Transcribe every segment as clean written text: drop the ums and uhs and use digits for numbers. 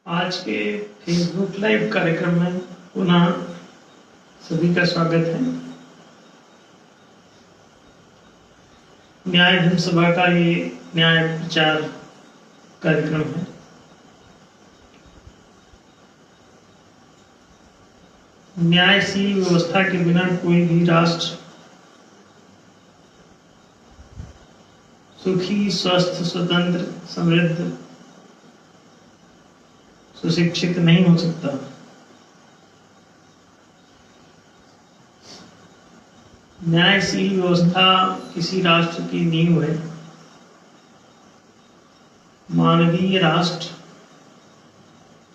आज के Facebook live कार्यक्रम में पुनः सभी का स्वागत है। न्याय धर्म सभा का ये न्याय प्रचार कार्यक्रम है। न्यायशील व्यवस्था के बिना कोई भी राष्ट्र सुखी, स्वस्थ, स्वतंत्र, समृद्ध, सुशिक्षित नहीं हो सकता। न्यायशील व्यवस्था किसी राष्ट्र की नींव है। मानवीय राष्ट्र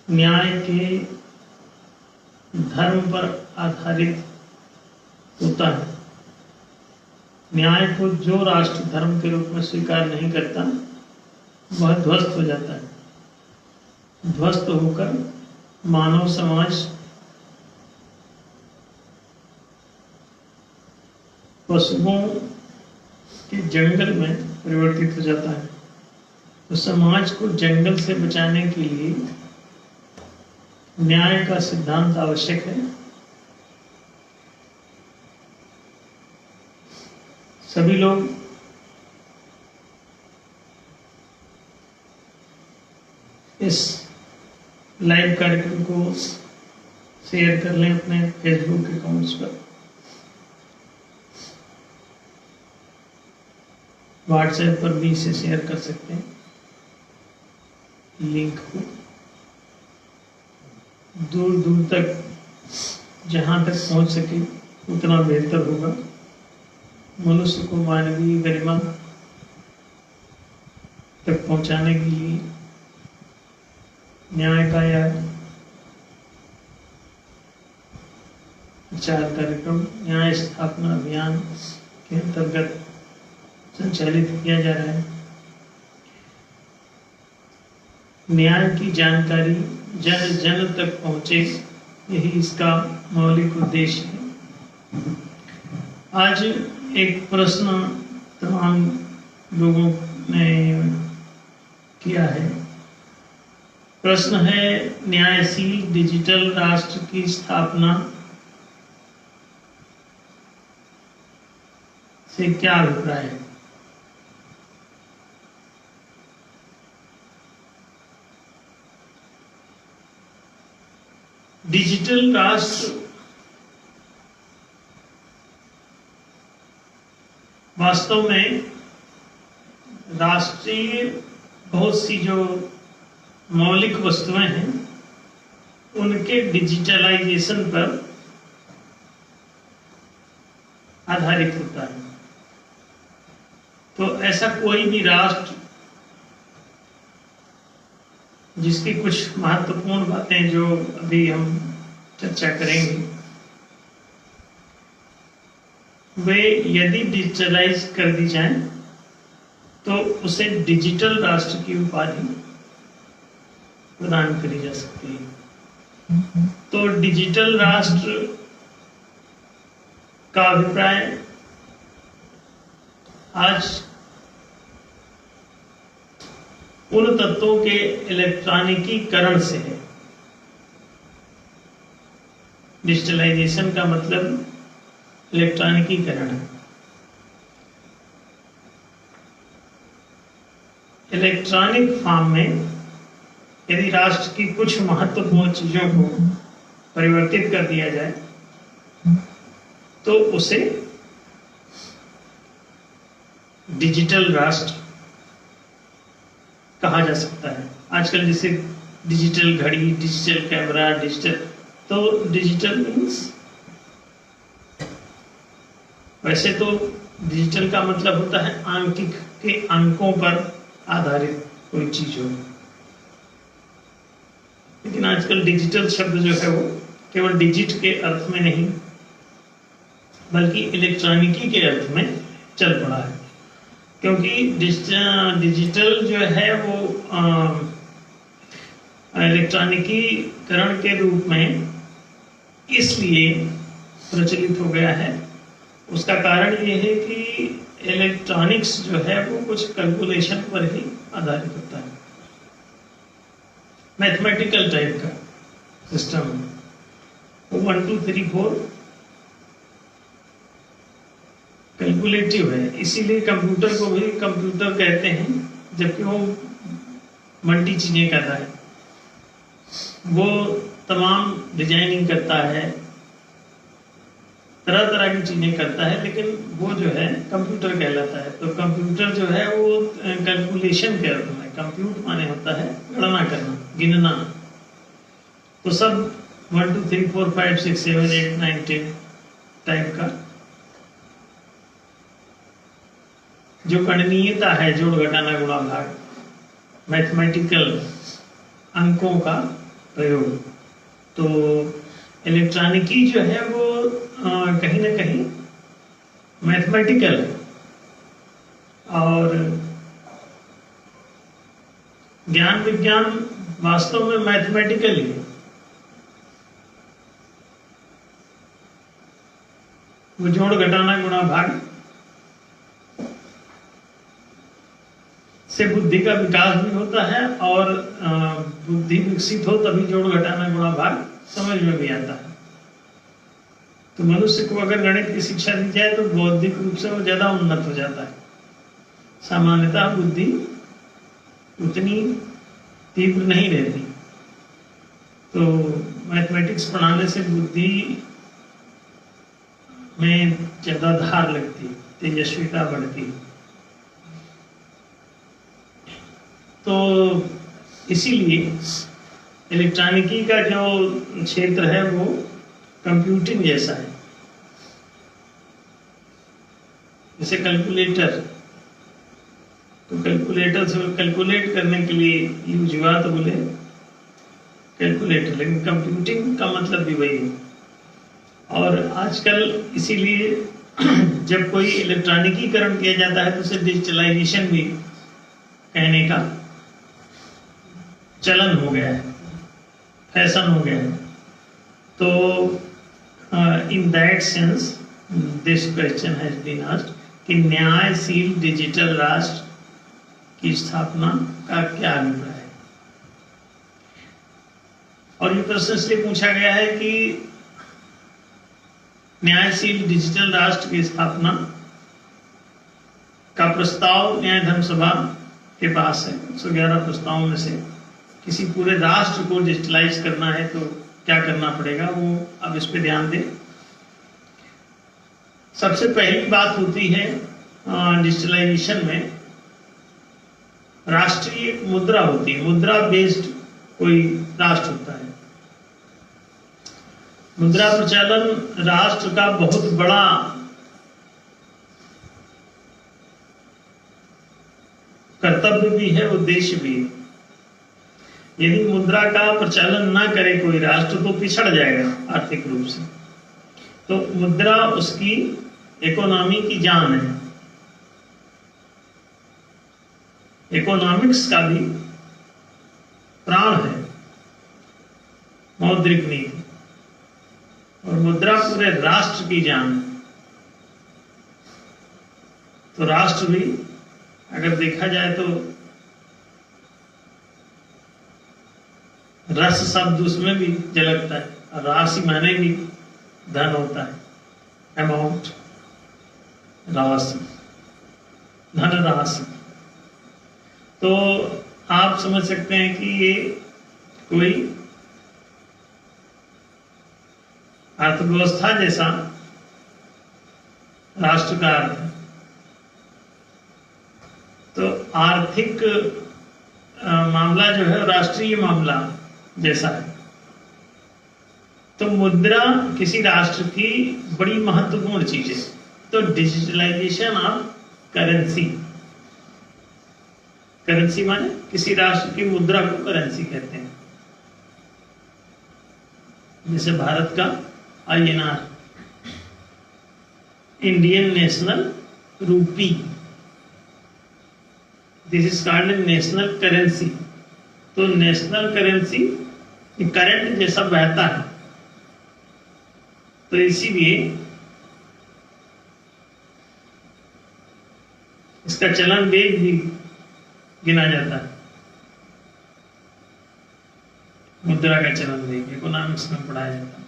न्याय के धर्म पर आधारित होता है। न्याय को जो राष्ट्र धर्म के रूप में स्वीकार नहीं करता वह ध्वस्त हो जाता है। ध्वस्त होकर मानव समाज पशुओं के जंगल में परिवर्तित हो जाता है। तो समाज को जंगल से बचाने के लिए न्याय का सिद्धांत आवश्यक है। सभी लोग इस लाइव कार्यक्रम को शेयर कर लें अपने फेसबुक अकाउंट्स पर। व्हाट्सएप पर भी इसे शेयर कर सकते हैं। लिंक को दूर दूर तक जहां तक पहुंच सके उतना बेहतर होगा। मनुष्य को मानवीय गरिमा तक पहुंचाने के लिए न्याय का यह प्रचार कार्यक्रम न्याय स्थापना अभियान के अंतर्गत संचालित किया जा रहा है। न्याय की जानकारी जन जन तक पहुंचे, यही इसका मौलिक उद्देश्य है। आज एक प्रश्न तमाम लोगों ने किया है। प्रश्न है, न्यायशील डिजिटल राष्ट्र की स्थापना से क्या अभिप्राय है? डिजिटल राष्ट्र वास्तव में राष्ट्रीय बहुत सी जो मौलिक वस्तुएं हैं उनके डिजिटलाइजेशन पर आधारित होता है। तो ऐसा कोई भी राष्ट्र जिसकी कुछ महत्वपूर्ण बातें जो अभी हम चर्चा करेंगे वे यदि डिजिटलाइज कर दी जाए तो उसे डिजिटल राष्ट्र की उपाधि प्रदान करी जा सकती है। तो डिजिटल राष्ट्र का अभिप्राय आज उन तत्वों के इलेक्ट्रॉनिकीकरण से है। डिजिटलाइजेशन का मतलब इलेक्ट्रॉनिकीकरण है। इलेक्ट्रॉनिक फॉर्म में यदि राष्ट्र की कुछ महत्वपूर्ण चीजों को परिवर्तित कर दिया जाए तो उसे डिजिटल राष्ट्र कहा जा सकता है। आजकल जैसे डिजिटल घड़ी, डिजिटल कैमरा, डिजिटल, तो डिजिटल मीन्स वैसे तो डिजिटल का मतलब होता है आंकिक के अंकों पर आधारित कोई चीज हो, लेकिन आजकल डिजिटल शब्द जो है वो केवल डिजिट के अर्थ में नहीं बल्कि इलेक्ट्रॉनिकी के अर्थ में चल पड़ा है। क्योंकि डिजिटल जो है वो इलेक्ट्रॉनिकीकरण के रूप में इसलिए प्रचलित हो गया है। उसका कारण ये है कि इलेक्ट्रॉनिक्स जो है वो कुछ कैलकुलेशन पर ही आधारित होता है। मैथमेटिकल टाइप का सिस्टम है, वो 1 2 3 4 कैलकुलेटिव है। इसीलिए कंप्यूटर को भी कंप्यूटर कहते हैं, जबकि वो मल्टी चीजें कर रहा है। वो तमाम डिजाइनिंग करता है, तरह तरह की चीजें करता है, लेकिन वो जो है कंप्यूटर कहलाता है। तो कंप्यूटर जो है वो कैलकुलेशन के अर्थ में, कंप्यूट माने होता है गणना करना, गिनना। तो सब 1 2 3 4 5 6 7 8 9 10 टाइप का जो गणनीयता है, जोड़ घटाना गुणा भाग, मैथमेटिकल अंकों का प्रयोग। तो इलेक्ट्रॉनिकी जो है वो कहीं ना कहीं मैथमेटिकल है, और ज्ञान विज्ञान वास्तव में मैथमेटिकल ही है। वो जोड़ घटाना गुणा भाग से बुद्धि का विकास भी होता है, और बुद्धि विकसित हो तभी जोड़ घटाना गुणा भाग समझ में भी आता है। तो मनुष्य को अगर गणित की शिक्षा दी जाए तो बौद्धिक रूप से वो ज्यादा उन्नत हो जाता है। सामान्यतः बुद्धि उतनी तीव्र नहीं रहती, तो मैथमेटिक्स पढ़ाने से बुद्धि में ज्यादा धार लगती है, तेजस्विता बढ़ती है। तो इसीलिए इलेक्ट्रॉनिकी का जो क्षेत्र है वो कंप्यूटिंग जैसा है। जैसे कैलकुलेटर, तो कैलकुलेटर से कैलकुलेट करने के लिए यूज हुआ तो बोले कैलकुलेटर, लेकिन कंप्यूटिंग का मतलब भी वही है। और आजकल इसीलिए जब कोई इलेक्ट्रॉनिकीकरण किया जाता है तो उसे डिजिटलाइजेशन भी कहने का चलन हो गया है, फैशन हो गया है। तो in that sense this question has been asked कि न्यायशील डिजिटल राष्ट्र की स्थापना का क्या अभिप्राय है। और ये प्रश्न इसलिए पूछा गया है कि न्यायशील डिजिटल राष्ट्र की स्थापना का प्रस्ताव न्याय धर्म सभा के पास है। 111 प्रस्तावों में से किसी पूरे राष्ट्र को डिजिटलाइज करना है तो क्या करना पड़ेगा, वो अब इस पे ध्यान दें। सबसे पहली बात होती है डिजिटलाइजेशन में, राष्ट्रीय मुद्रा होती है, मुद्रा बेस्ड कोई राष्ट्र होता है। मुद्रा प्रचलन राष्ट्र का बहुत बड़ा कर्तव्य भी है, उद्देश्य भी है। यदि मुद्रा का प्रचलन ना करे कोई राष्ट्र तो पिछड़ जाएगा आर्थिक रूप से। तो मुद्रा उसकी इकोनॉमी की जान है। इकोनॉमिक्स का भी प्राण है मौद्रिक नीति, और मुद्रा पूरे राष्ट्र की जान है। तो राष्ट्र भी अगर देखा जाए तो रस शब्द उसमें भी झलकता है, और राशि माने भी धन होता है, अमाउंट, राशि, धन राशि। तो आप समझ सकते हैं कि ये कोई अर्थव्यवस्था जैसा राष्ट्र का अर्थ है। तो आर्थिक मामला जो है राष्ट्रीय मामला जैसा है। तो मुद्रा किसी राष्ट्र की बड़ी महत्वपूर्ण चीज है। तो डिजिटलाइजेशन ऑफ करेंसी, करेंसी माने किसी राष्ट्र की मुद्रा को करेंसी कहते हैं। जैसे भारत का INR, इंडियन नेशनल रूपी, this is called national currency. तो नेशनल करेंसी करंट जैसा बहता है, तो इसीलिए इसका चलन वेग भी गिना जाता है। मुद्रा का चलन देख, इकोनॉमिक्स में पढ़ाया जाता है।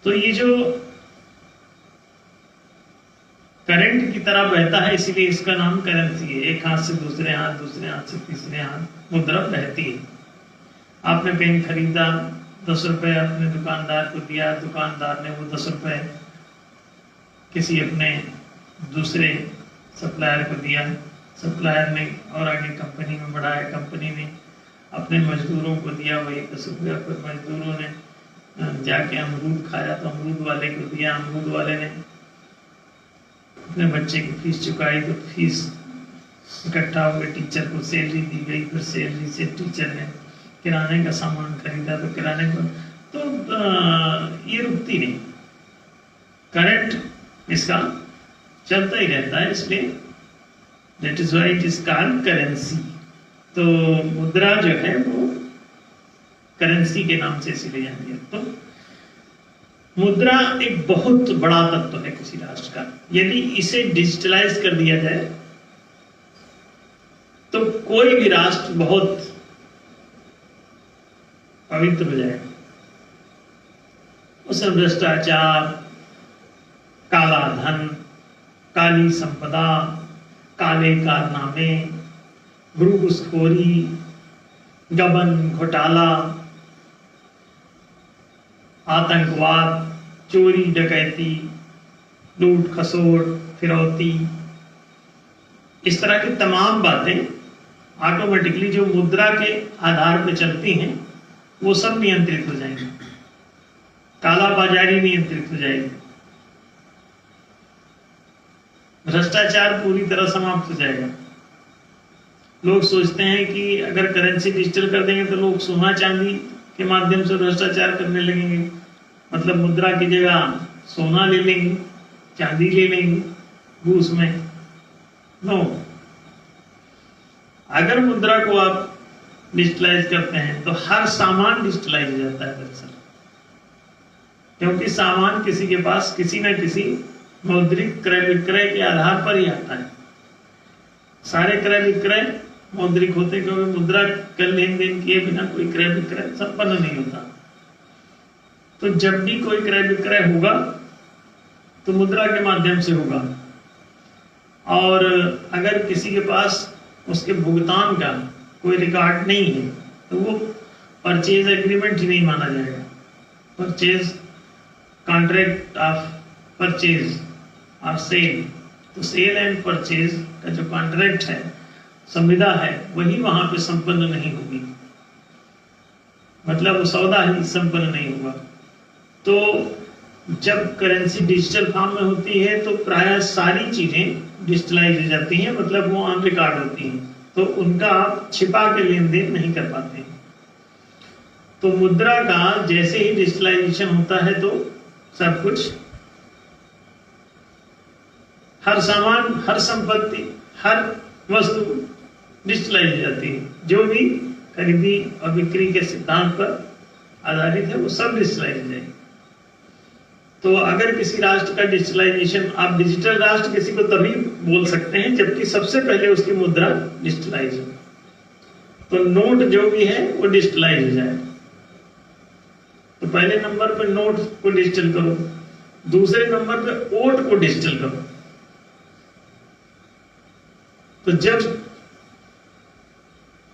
तो ये जो करंट की तरह बहता है, इसीलिए इसका नाम करेंसी है। एक हाथ से दूसरे हाथ, दूसरे हाथ से तीसरे हाथ मुद्रा बहती है। आपने पेन खरीदा, 10 रुपए अपने दुकानदार को दिया, दुकानदार ने वो 10 रुपए किसी अपने दूसरे सप्लायर को दिया, सप्लायर ने और आगे कंपनी में बढ़ाया, कंपनी ने अपने मजदूरों को दिया वही 10 रुपया, फिर मजदूरों ने जाके अमरूद खाया तो अमरूद वाले को दिया, अमरूद वाले ने अपने बच्चे की फीस चुकाई तो फीस इकट्ठा हो गई, टीचर को सैलरी दी गई, फिर सैलरी से टीचर ने किराने का सामान खरीदा तो किराने को, तो ये रुकती नहीं, करंट इसका चलता ही रहता है, इसलिए that is why it is called currency. तो मुद्रा जो है वो करेंसी के नाम से इसीलिए जाती है। तो मुद्रा एक बहुत बड़ा तत्व है किसी राष्ट्र का। यदि इसे डिजिटलाइज कर दिया जाए तो कोई भी राष्ट्र बहुत पवित्र हो जाएगा। उसमें भ्रष्टाचार, काला धन, काली संपदा, काले कारनामे, घूसखोरी, गबन, घोटाला, आतंकवाद, चोरी डकैती, लूट खसोट, फिरौती, इस तरह की तमाम बातें ऑटोमेटिकली जो मुद्रा के आधार पर चलती हैं वो सब नियंत्रित हो जाएंगी। काला बाजारी नियंत्रित हो जाएगी, भ्रष्टाचार पूरी तरह समाप्त हो जाएगा। लोग सोचते हैं कि अगर करेंसी डिजिटल कर देंगे तो लोग सोना चांदी के माध्यम से भ्रष्टाचार करने लगेंगे, मतलब मुद्रा की जगह सोना ले लेंगे, चांदी ले लेंगे घूस में। नो, अगर मुद्रा को आप डिजिटलाइज करते हैं तो हर सामान डिजिटलाइज हो जाता है दरअसल, क्योंकि सामान किसी के पास किसी न किसी मौद्रिक क्रय विक्रय के आधार पर ही आता है। सारे क्रय विक्रय मौद्रिक होते हैं, क्योंकि मुद्रा का लेन देन किए बिना कोई क्रय विक्रय संपन्न नहीं होता। तो जब भी कोई क्रय विक्रय होगा तो मुद्रा के माध्यम से होगा, और अगर किसी के पास उसके भुगतान का कोई रिकॉर्ड नहीं है तो वो परचेज एग्रीमेंट ही नहीं माना जाएगा। परचेज, कॉन्ट्रैक्ट ऑफ परचेज और सेल, तो सेल एंड परचेज का जो कॉन्ट्रैक्ट है, संविदा है, वही वहां पे संपन्न नहीं होगी, मतलब वो सौदा ही संपन्न नहीं होगा। तो जब करेंसी डिजिटल फॉर्म में होती है तो प्राय सारी चीजें डिजिटलाइज हो जाती हैं, मतलब वो ऑन रिकॉर्ड होती हैं, तो उनका आप छिपा के लेन देन नहीं कर पाते। तो मुद्रा का जैसे ही डिजिटलाइजेशन होता है तो सब कुछ, हर सामान, हर संपत्ति, हर वस्तु डिजिटलाइज हो जाती है। जो भी खरीदी और बिक्री के सिद्धांत पर आधारित है वो सब डिजिटलाइज हो जाएगी। तो अगर किसी राष्ट्र का डिजिटलाइजेशन, आप डिजिटल राष्ट्र किसी को तभी बोल सकते हैं जबकि सबसे पहले उसकी मुद्रा डिजिटलाइज हो। तो नोट जो भी है वो डिजिटलाइज हो जाए। तो पहले नंबर पर नोट को डिजिटल करो, दूसरे नंबर पर ओट को डिजिटल करो। तो जब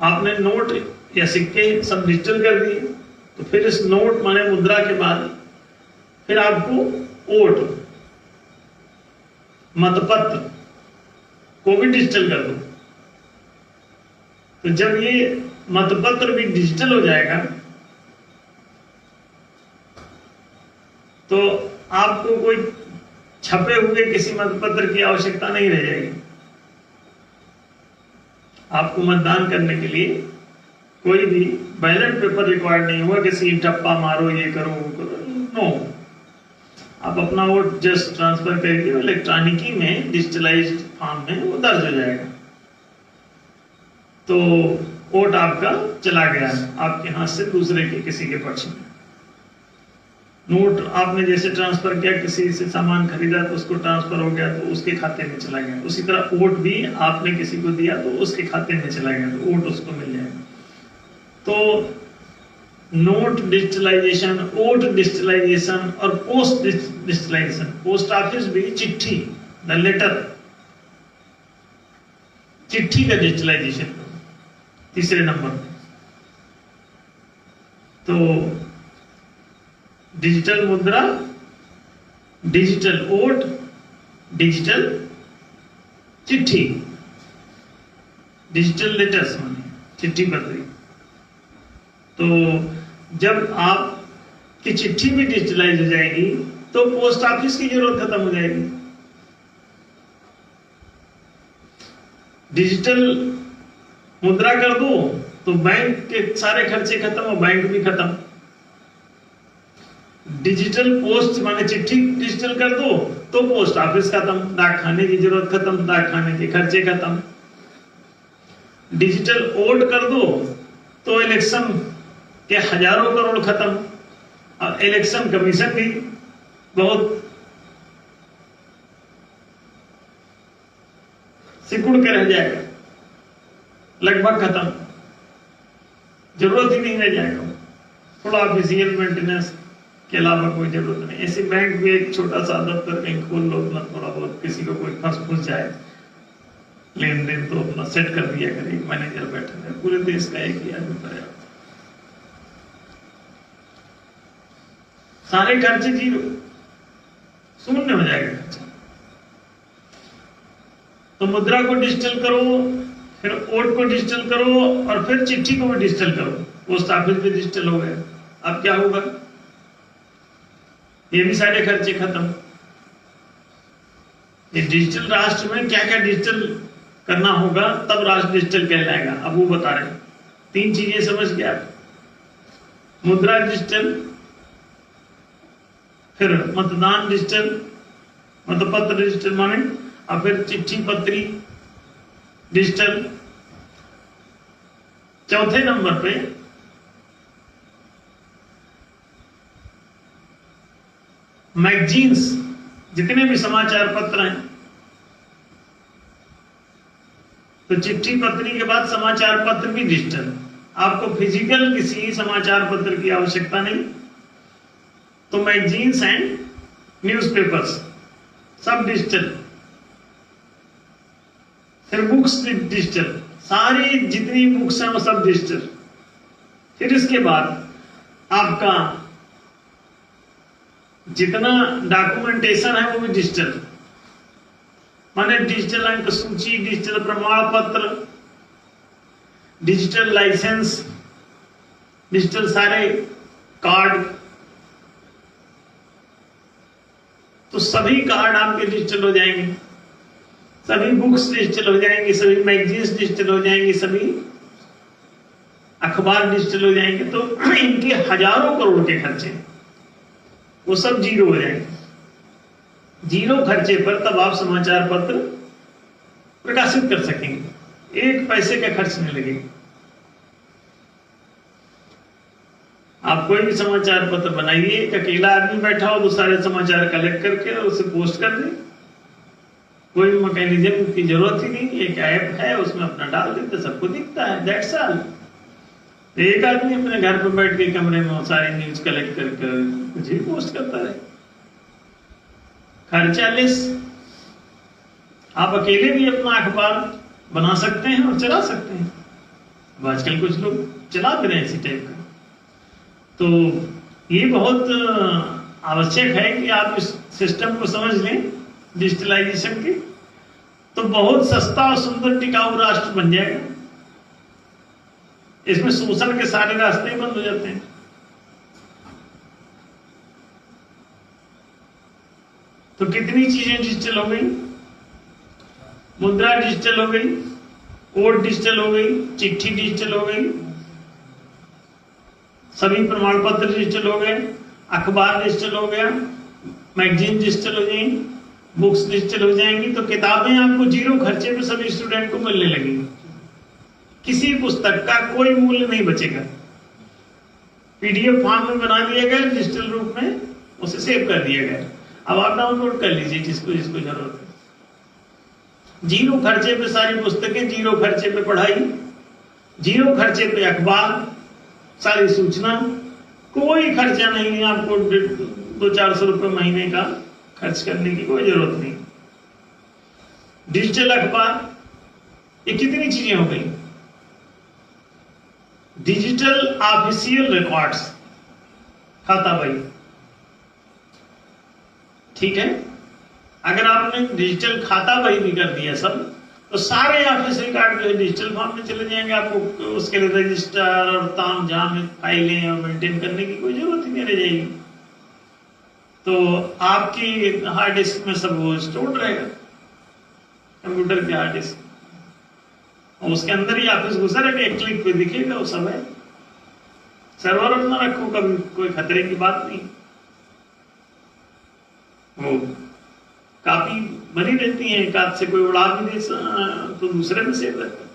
आपने नोट या सिक्के सब डिजिटल कर दिए तो फिर इस नोट माने मुद्रा के बाद फिर आपको ओट, मतपत्र को भी डिजिटल कर दो। तो जब ये मतपत्र भी डिजिटल हो जाएगा तो आपको कोई छपे हुए किसी मतपत्र की आवश्यकता नहीं रह जाएगी। आपको मतदान करने के लिए कोई भी बैलेट पेपर रिक्वायर्ड नहीं होगा, किसी ठप्पा मारो, ये करो, वो करो, नो। आप अपना वोट जस्ट ट्रांसफर करके इलेक्ट्रॉनिकी में डिजिटलाइज्ड फॉर्म में वो दर्ज हो जाएगा। तो वोट आपका चला गया आपके हाथ से दूसरे के किसी के पक्ष में। नोट आपने जैसे ट्रांसफर किया, किसी से सामान खरीदा तो उसको ट्रांसफर हो गया तो उसके खाते में चला गया। उसी तरह वोट भी आपने किसी को दिया तो उसके खाते में चला गया तो वोट उसको मिल जाएगा। तो नोट डिजिटलाइजेशन, ओट डिजिटलाइजेशन और पोस्ट डिजिटलाइजेशन। पोस्ट ऑफिस भी चिट्ठी, द लेटर, चिट्ठी का डिजिटलाइजेशन तीसरे नंबर पे। तो डिजिटल मुद्रा, डिजिटल ओट, डिजिटल चिट्ठी, डिजिटल लेटर्स माने चिट्ठी पत्री। तो जब आपकी चिट्ठी भी डिजिटलाइज हो जाएगी तो पोस्ट ऑफिस की जरूरत खत्म हो जाएगी। डिजिटल मुद्रा कर दो तो बैंक के सारे खर्चे खत्म और बैंक भी खत्म। डिजिटल पोस्ट माने चिट्ठी डिजिटल कर दो तो पोस्ट ऑफिस खत्म, डाक खाने की जरूरत खत्म, डाक खाने के खर्चे खत्म। डिजिटल वोट कर दो तो इलेक्शन के हजारों करोड़ खत्म और इलेक्शन कमीशन भी बहुत सिकुड़ के रह जाएगा, लगभग खत्म, जरूरत ही नहीं रह जाएगा। थोड़ा ऑफिशियल मेंटेनेंस के अलावा कोई जरूरत नहीं। ऐसे बैंक भी एक छोटा सा दफ्तर कहीं खोल लो अपना, थोड़ा बहुत किसी को कोई फंस जाए लेन देन तो अपना सेट कर दिया करे, एक मैनेजर बैठा है, पूरे देश का एक ही आदमी पर्याप्त। सारे खर्चे जीरो, शून्य हो जाएगा खर्चा। तो मुद्रा को डिजिटल करो, फिर वोट को डिजिटल करो और फिर चिट्ठी को भी डिजिटल करो। पोस्ट ऑफिस भी डिजिटल हो गया। अब क्या होगा? ये भी सारे खर्चे खत्म। ये डिजिटल राष्ट्र में क्या क्या डिजिटल करना होगा तब राष्ट्र डिजिटल कहलाएगा। अब वो बता रहे हैं। 3 चीजें समझ गया, मुद्रा डिजिटल, फिर मतदान डिजिटल, मतपत्र डिजिटल माने, और फिर चिट्ठी पत्री डिजिटल। चौथे नंबर पे मैगजीन्स, जितने भी समाचार पत्र हैं, तो चिट्ठी पत्री के बाद समाचार पत्र भी डिजिटल। आपको फिजिकल किसी समाचार पत्र की आवश्यकता नहीं, तो मैगजीन्स एंड न्यूज़पेपर्स सब डिजिटल। फिर बुक्स डिजिटल, सारी जितनी बुक्स हैं वो सब डिजिटल। फिर इसके बाद आपका जितना डॉक्यूमेंटेशन है वो भी डिजिटल, माने डिजिटल अंक सूची, डिजिटल प्रमाण पत्र, डिजिटल लाइसेंस, डिजिटल सारे कार्ड। तो सभी कार्ड आपके डिजिटल हो जाएंगे, सभी बुक्स डिजिटल हो जाएंगे, सभी मैगजीन्स डिजिटल हो जाएंगे, सभी अखबार डिजिटल हो जाएंगे। तो इनके हजारों करोड़ के खर्चे वो सब जीरो हो जाएंगे। जीरो खर्चे पर तब आप समाचार पत्र प्रकाशित कर सकेंगे, 1 पैसे का खर्च नहीं लगेगा। आप कोई भी समाचार पत्र बनाइए, एक अकेला आदमी बैठा हो तो सारे समाचार कलेक्ट करके और उसे पोस्ट कर दे। कोई मैकेनिज्म की जरूरत ही नहीं, एक ऐप है उसमें अपना डाल देते, सबको दिखता है, दैट्स ऑल। एक आदमी अपने घर पर बैठ के कमरे में सारी न्यूज कलेक्ट करके कुछ ही पोस्ट करता है, खर्चा लेस। आप अकेले भी अपना अखबार बना सकते हैं और चला सकते हैं। अब आजकल कुछ लोग चला भी रहे हैं इसी टाइप का। तो ये बहुत आवश्यक है कि आप इस सिस्टम को समझ लें डिजिटलाइजेशन की, तो बहुत सस्ता और सुंदर टिकाऊ राष्ट्र बन जाएगा। इसमें शोषण के सारे रास्ते ही बंद हो जाते हैं। तो कितनी चीजें डिजिटल हो गई, मुद्रा डिजिटल हो गई, वोट डिजिटल हो गई, चिट्ठी डिजिटल हो गई, सभी प्रमाण पत्र डिजिटल हो गए, अखबार डिजिटल हो गया, मैगजीन डिजिटल हो जाएंगी, बुक्स डिजिटल हो जाएंगी। तो किताबें आपको जीरो खर्चे पे सभी स्टूडेंट को मिलने लगेंगी। किसी पुस्तक का कोई मूल्य नहीं बचेगा। पीडीएफ फॉर्म में बना दिया गया, डिजिटल रूप में उसे सेव कर दिया गया। अब आप डाउनलोड कर लीजिए जिसको जिसको जरूरत है। जीरो खर्चे पे सारी पुस्तकें, जीरो खर्चे पे पढ़ाई, जीरो खर्चे पे अखबार, सारी सूचना, कोई खर्चा नहीं है आपको 200-400 रुपये महीने का खर्च करने की कोई जरूरत नहीं। डिजिटल अखबार, ये कितनी चीजें हो गई। डिजिटल ऑफिशियल रिकॉर्ड्स, खाता बही, ठीक है। अगर आपने डिजिटल खाता बही भी कर दिया सब, तो सारे ऑफिस रिकॉर्ड जो है डिजिटल फॉर्म में चले जाएंगे। आपको उसके लिए रजिस्टर और ताम झाम फाइलें और मेंटेन करने की कोई जरूरत ही नहीं रह जाएगी। तो आपकी हार्ड डिस्क में सब वो स्टोर्ड रहेगा, कंप्यूटर के हार्ड डिस्क, और उसके अंदर ही ऑफिस घुसा रहेगा, एक क्लिक पे दिखेगा वो सब है। सर्वर अपना रखो, कभी कोई खतरे की बात नहीं। वो काफी बनी रहती है, एक हाथ से कोई उड़ा भी दे तो दूसरे में सेव रहता है।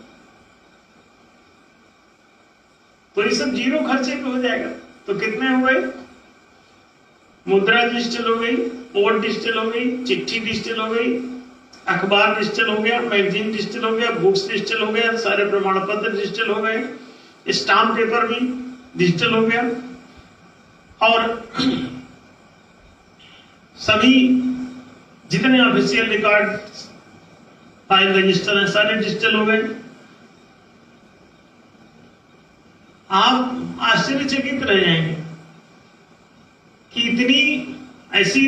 तो ये सब जीरो खर्चे पे हो जाएगा। तो कितने हो गए, मुद्रा डिजिटल हो गई, पोर्ट डिजिटल हो गई, चिट्ठी डिजिटल हो गई, अखबार डिजिटल हो गया, मैगजीन डिजिटल हो गया, बुक्स डिजिटल हो गया, सारे प्रमाण पत्र डिजिटल हो गए, स्टाम्प पेपर भी डिजिटल हो गया, और सभी जितने ऑफिशियल रिकॉर्ड फाइल रजिस्टर हैं सारे डिजिटल हो गए। आप आश्चर्यचकित रह जाएंगे कि इतनी ऐसी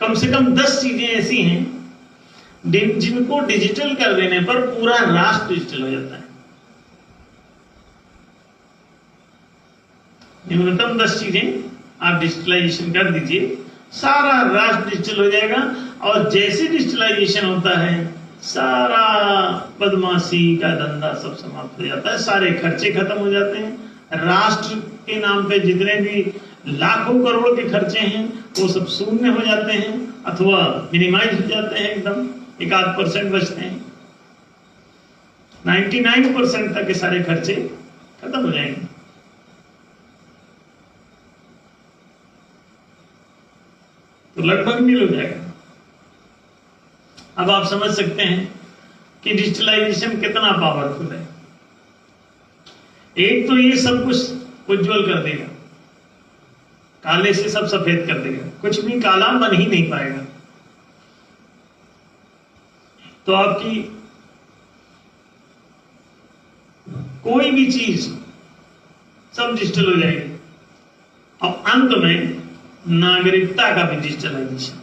कम से कम 10 चीजें ऐसी हैं जिनको डिजिटल कर देने पर पूरा राष्ट्र डिजिटल हो जाता है। न्यूनतम 10 चीजें आप डिजिटलाइजेशन कर दीजिए, सारा राष्ट्र डिजिटल हो जाएगा। और जैसे डिजिटलाइजेशन होता है, सारा बदमाशी का धंधा सब समाप्त हो जाता है, सारे खर्चे खत्म हो जाते हैं। राष्ट्र के नाम पे जितने भी लाखों करोड़ के खर्चे हैं वो सब शून्य हो जाते हैं अथवा मिनिमाइज हो जाते हैं, एकदम 1-8% बचते हैं। 99% तक के सारे खर्चे खत्म हो जाएंगे। तो लगभग नील हो जाएगा। अब आप समझ सकते हैं कि डिजिटलाइजेशन कितना पावरफुल है। एक तो ये सब कुछ उज्जवल कर देगा, काले से सब सफेद कर देगा, कुछ भी काला बन ही नहीं पाएगा। तो आपकी कोई भी चीज सब डिजिटल हो जाएगी। अब अंत में नागरिकता का भी डिजिटलाइजेशन,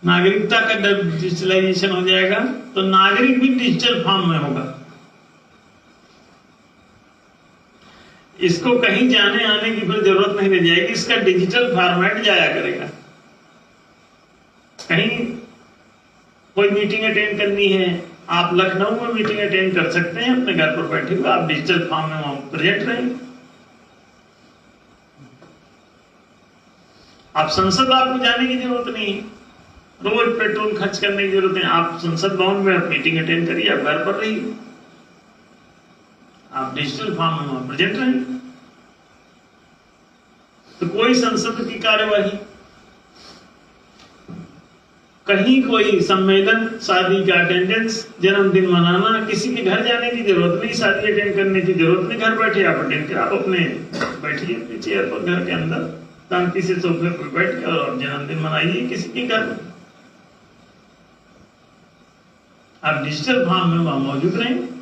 नागरिकता का डिजिटलाइजेशन हो जाएगा, तो नागरिक भी डिजिटल फॉर्म में होगा। इसको कहीं जाने आने की फिर जरूरत नहीं रह जाएगी, इसका डिजिटल फॉर्मेट जाया करेगा। कहीं कोई मीटिंग अटेंड करनी है, आप लखनऊ में मीटिंग अटेंड कर सकते हैं अपने घर पर बैठे हुए, आप डिजिटल फॉर्म में वहां प्रेजेंट रहेंगे। आप संसद आपको जाने की जरूरत नहीं, रोज पेट्रोल खर्च करने की जरूरत है। आप संसद भवन में आप मीटिंग अटेंड करिए, आप घर पर रहिए, आप डिजिटल फॉर्म में वहां प्रेजेंट रहेंगे। तो कोई संसद की कार्यवाही, कहीं कोई सम्मेलन, शादी का अटेंडेंस, जन्मदिन मनाना, किसी के घर जाने की जरूरत नहीं, शादी अटेंड करने की जरूरत नहीं, घर बैठे आप अटेंड करें। आप अपने बैठिए अपने चेयर पर घर के अंदर, शांति से सोफे पर बैठ कर और जन्मदिन मनाइए किसी के घर में। आप डिजिटल फॉर्म में वहां मौजूद रहेंगे।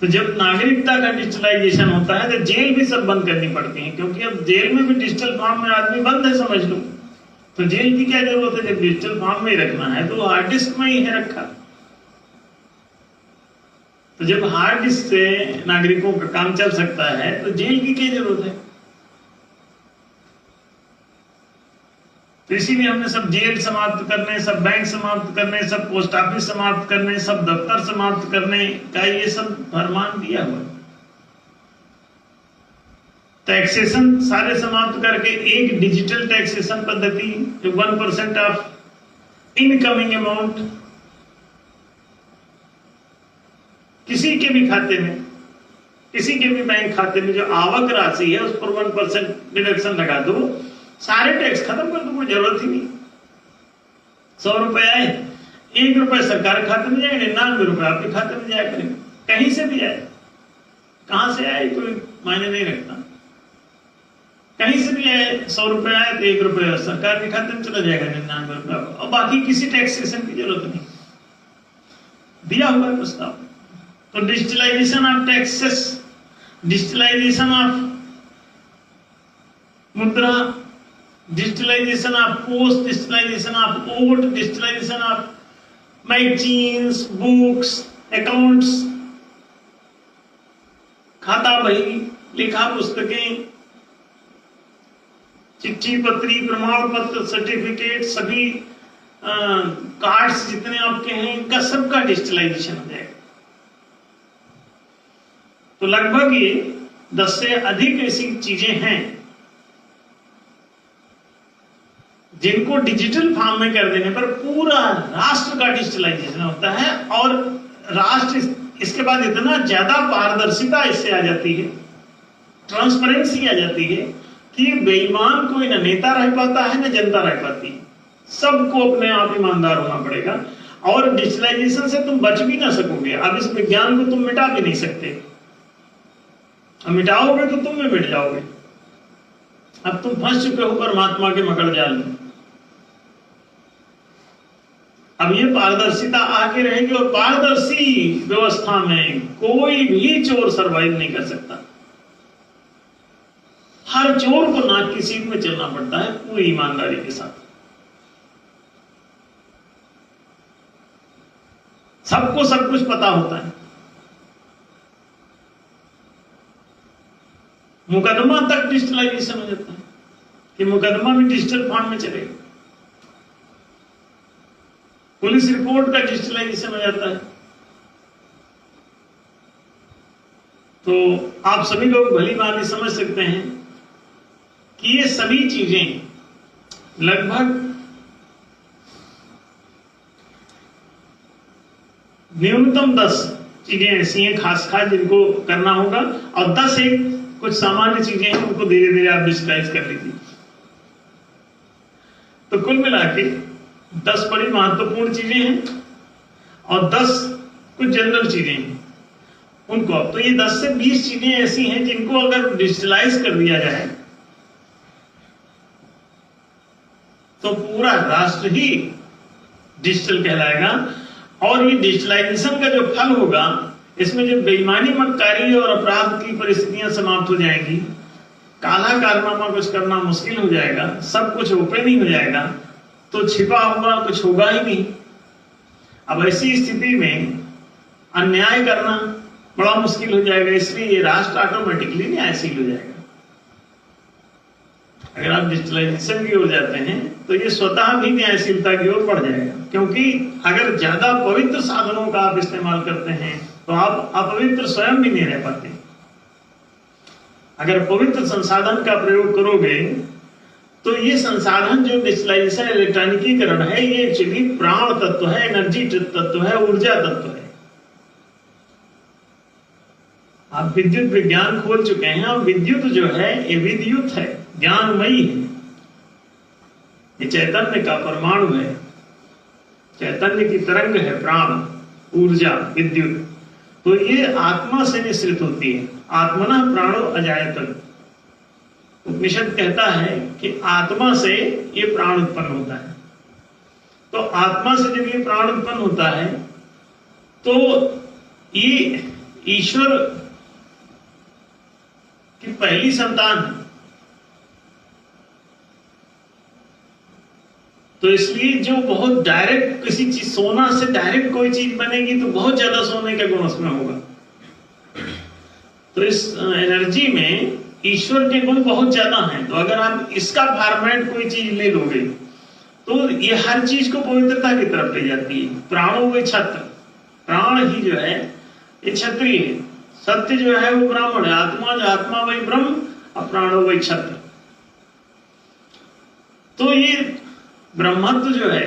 तो जब नागरिकता का डिजिटलाइजेशन होता है तो जेल भी सब बंद करनी पड़ती है, क्योंकि अब जेल में भी डिजिटल फॉर्म में आदमी बंद है, समझ लो। तो जेल की क्या जरूरत है, जब डिजिटल फॉर्म में ही रखना है तो हार्ड डिस्क में ही है रखा। तो जब हार्ड डिस्क से नागरिकों का काम चल सकता है तो जेल की क्या जरूरत है। तो इसीलिए हमने सब जेल समाप्त करने, सब बैंक समाप्त करने, सब पोस्ट ऑफिस समाप्त करने, सब दफ्तर समाप्त करने का ये सब फरमान दिया हुआ है। टैक्सेशन सारे समाप्त करके एक डिजिटल टैक्सेशन पद्धति, जो 1% ऑफ इनकमिंग अमाउंट किसी के भी खाते में, किसी के भी बैंक खाते में जो आवक राशि है उस पर 1% डिडक्शन लगा दो, सारे टैक्स खत्म कर दो, कोई जरूरत ही नहीं। 100 रुपए आए, 1 रुपए सरकार के खाते में जाएगा, 99 रुपए आपके खाते में जाया करेंगे, कहीं से भी आए, कहां से आए कोई मायने नहीं रखता। कहीं से भी आए, 100 रुपए आए तो 1 रुपए सरकार के खाते में चला जाएगा, 99 रुपए, और बाकी किसी टैक्सेशन की जरूरत नहीं, दिया हुआ है प्रस्ताव। तो digitalisation of taxes, digitalisation of मुद्रा, digitalisation of post, digitalisation of vote, digitalisation of magazines, books, accounts, खाता बही, लिखा पुस्तकें, चिट्ठी पत्री, प्रमाण पत्र, सर्टिफिकेट, सभी कार्ड्स जितने आपके हैं, इनका सबका डिजिटलाइजेशन हो जाएगा। तो लगभग ये 10 से अधिक ऐसी चीजें हैं जिनको डिजिटल फॉर्म में कर देने पर पूरा राष्ट्र का डिजिटलाइजेशन होता है, और राष्ट्र इसके बाद इतना ज्यादा पारदर्शिता इससे आ जाती है, ट्रांसपेरेंसी आ जाती है कि बेईमान कोई न नेता रह पाता है न जनता रह पाती है, सबको अपने आप ईमानदार होना पड़ेगा। और डिजिटलाइजेशन से तुम बच भी ना सकोगे। अब इस विज्ञान को तुम मिटा भी नहीं सकते, अब मिटाओगे तो तुम भी मिट जाओगे। अब तुम फंस चुके हो परमात्मा के मकड़ जाल में। अब ये पारदर्शिता आके रहेगी, और पारदर्शी व्यवस्था में कोई भी चोर सरवाइव नहीं कर सकता। हर चोर को नाक की सीट में चलना पड़ता है पूरी ईमानदारी के साथ। सबको सब कुछ पता होता है, मुकदमा तक डिजिटलाइजेशन हो जाता है कि मुकदमा भी डिजिटल फॉर्म में चलेगा, पुलिस रिपोर्ट का डिजिटलाइजेशन हो जाता है। तो आप सभी लोग भली भांति समझ सकते हैं कि ये सभी चीजें लगभग न्यूनतम 10 चीजें ऐसी हैं खास खास जिनको करना होगा, और 10 एक कुछ सामान्य चीजें हैं उनको धीरे धीरे आप डिस्क्राइब कर लीजिए। तो कुल मिला के 10 बड़ी महत्वपूर्ण चीजें हैं और 10 कुछ जनरल चीजें हैं उनको। अब तो ये 10 से 20 चीजें ऐसी हैं जिनको अगर डिजिटलाइज कर दिया जाए तो पूरा राष्ट्र ही डिजिटल कहलाएगा। और ये डिजिटलाइजेशन का जो फल होगा, इसमें जो बेईमानी, मक्कारी और अपराध की परिस्थितियां समाप्त हो जाएंगी, काला कारनामा कुछ करना मुश्किल हो जाएगा, सब कुछ ओपन ही हो जाएगा, तो छिपा हुआ कुछ होगा ही नहीं। अब ऐसी स्थिति में अन्याय करना बड़ा मुश्किल हो जाएगा, इसलिए ये राष्ट्र ऑटोमेटिकली न्यायशील हो जाएगा। अगर आप डिजिटलाइजेशन की ओर जाते हैं तो ये स्वतः भी न्यायशीलता की ओर बढ़ जाएगा, क्योंकि अगर ज्यादा पवित्र साधनों का आप इस्तेमाल करते हैं तो आप अपवित्र स्वयं भी नहीं रह पाते। अगर पवित्र संसाधन का प्रयोग करोगे तो ये संसाधन जो डिजिटलाइजेशन, इलेक्ट्रॉनिकीकरण है, ये एक्चुअली प्राण तत्व है, एनर्जी तत्व है, ऊर्जा तत्व है। आप विद्युत विज्ञान खोल चुके हैं, और विद्युत जो है ये विद्युत है, ज्ञानमयी है, ये चैतन्य का परमाणु है, चैतन्य की तरंग है, प्राण, ऊर्जा, विद्युत। तो ये आत्मा से निश्रित होती है। आत्मना प्राणो अजायतन, उपनिषद कहता है कि आत्मा से ये प्राण उत्पन्न होता है। तो आत्मा से जब ये प्राण उत्पन्न होता है तो ये ईश्वर की पहली संतान है। तो इसलिए जो बहुत डायरेक्ट किसी चीज, सोना से डायरेक्ट कोई चीज बनेगी तो बहुत ज्यादा सोने का गुण उसमें होगा। तो इस एनर्जी में ईश्वर के गुण बहुत ज्यादा हैं। तो अगर आप इसका फॉर्मेट कोई चीज ले लोगे तो ये हर चीज को पवित्रता की तरफ ले जाती है। प्राणो वे छत्र, प्राण ही जो है ये क्षत्रिय है, सत्य जो है वो ब्राह्मण है, आत्मा वही ब्रह्म, और प्राणो वही छत्र। तो ये ब्रह्मत्व जो है,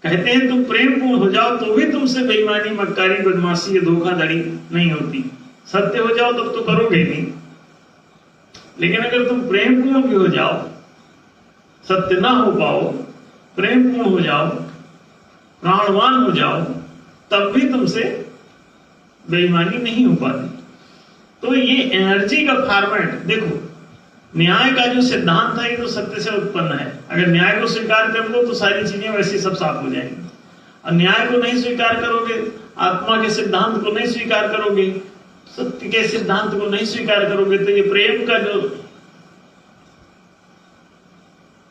कहते हैं तुम प्रेम पूर्ण हो जाओ तो भी तुमसे बेईमानी, मक्कारी, बदमाशी या धोखाधड़ी नहीं होती। सत्य हो जाओ तब तो करोगे नहीं। लेकिन अगर तुम प्रेम पूर्ण भी हो जाओ, सत्य ना हो पाओ, प्रेम पूर्ण हो जाओ, प्राणवान हो जाओ, तब भी तुमसे बेईमानी नहीं हो पाती। तो ये एनर्जी का फॉर्मेट देखो, न्याय का जो सिद्धांत है ये तो सत्य से उत्पन्न है। अगर न्याय को स्वीकार कर लो तो सारी चीजें वैसे सब साफ हो जाएंगी। और न्याय को नहीं स्वीकार करोगे, आत्मा के सिद्धांत को नहीं स्वीकार करोगे, सत्य के सिद्धांत को नहीं स्वीकार करोगे, तो ये प्रेम का जो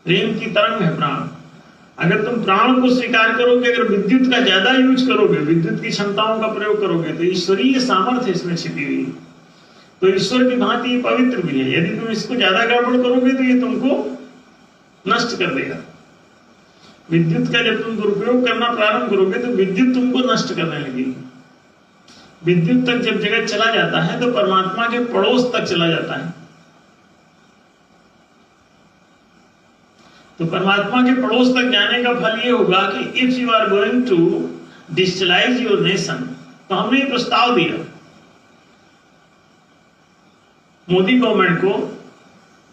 प्रेम की तरंग है प्राण, अगर तुम प्राण को स्वीकार करोगे, अगर विद्युत का ज्यादा यूज करोगे, विद्युत की क्षमताओं का प्रयोग करोगे, तो ईश्वरीय सामर्थ्य इसमें छिपी हुई है। तो ईश्वर की भांति ये पवित्र भी है। यदि तुम इसको ज्यादा गड़बड़ करोगे तो ये तुमको नष्ट कर देगा। विद्युत का जब तुम दुरुपयोग करना प्रारंभ करोगे तो विद्युत तुमको नष्ट करने लगेगी। विद्युत तक जब जगत चला जाता है तो परमात्मा के पड़ोस तक चला जाता है। तो परमात्मा के पड़ोस तक जाने का फल ये होगा कि if you are going to digitalize your nation, तो हमने ये प्रस्ताव दिया मोदी गवर्नमेंट को।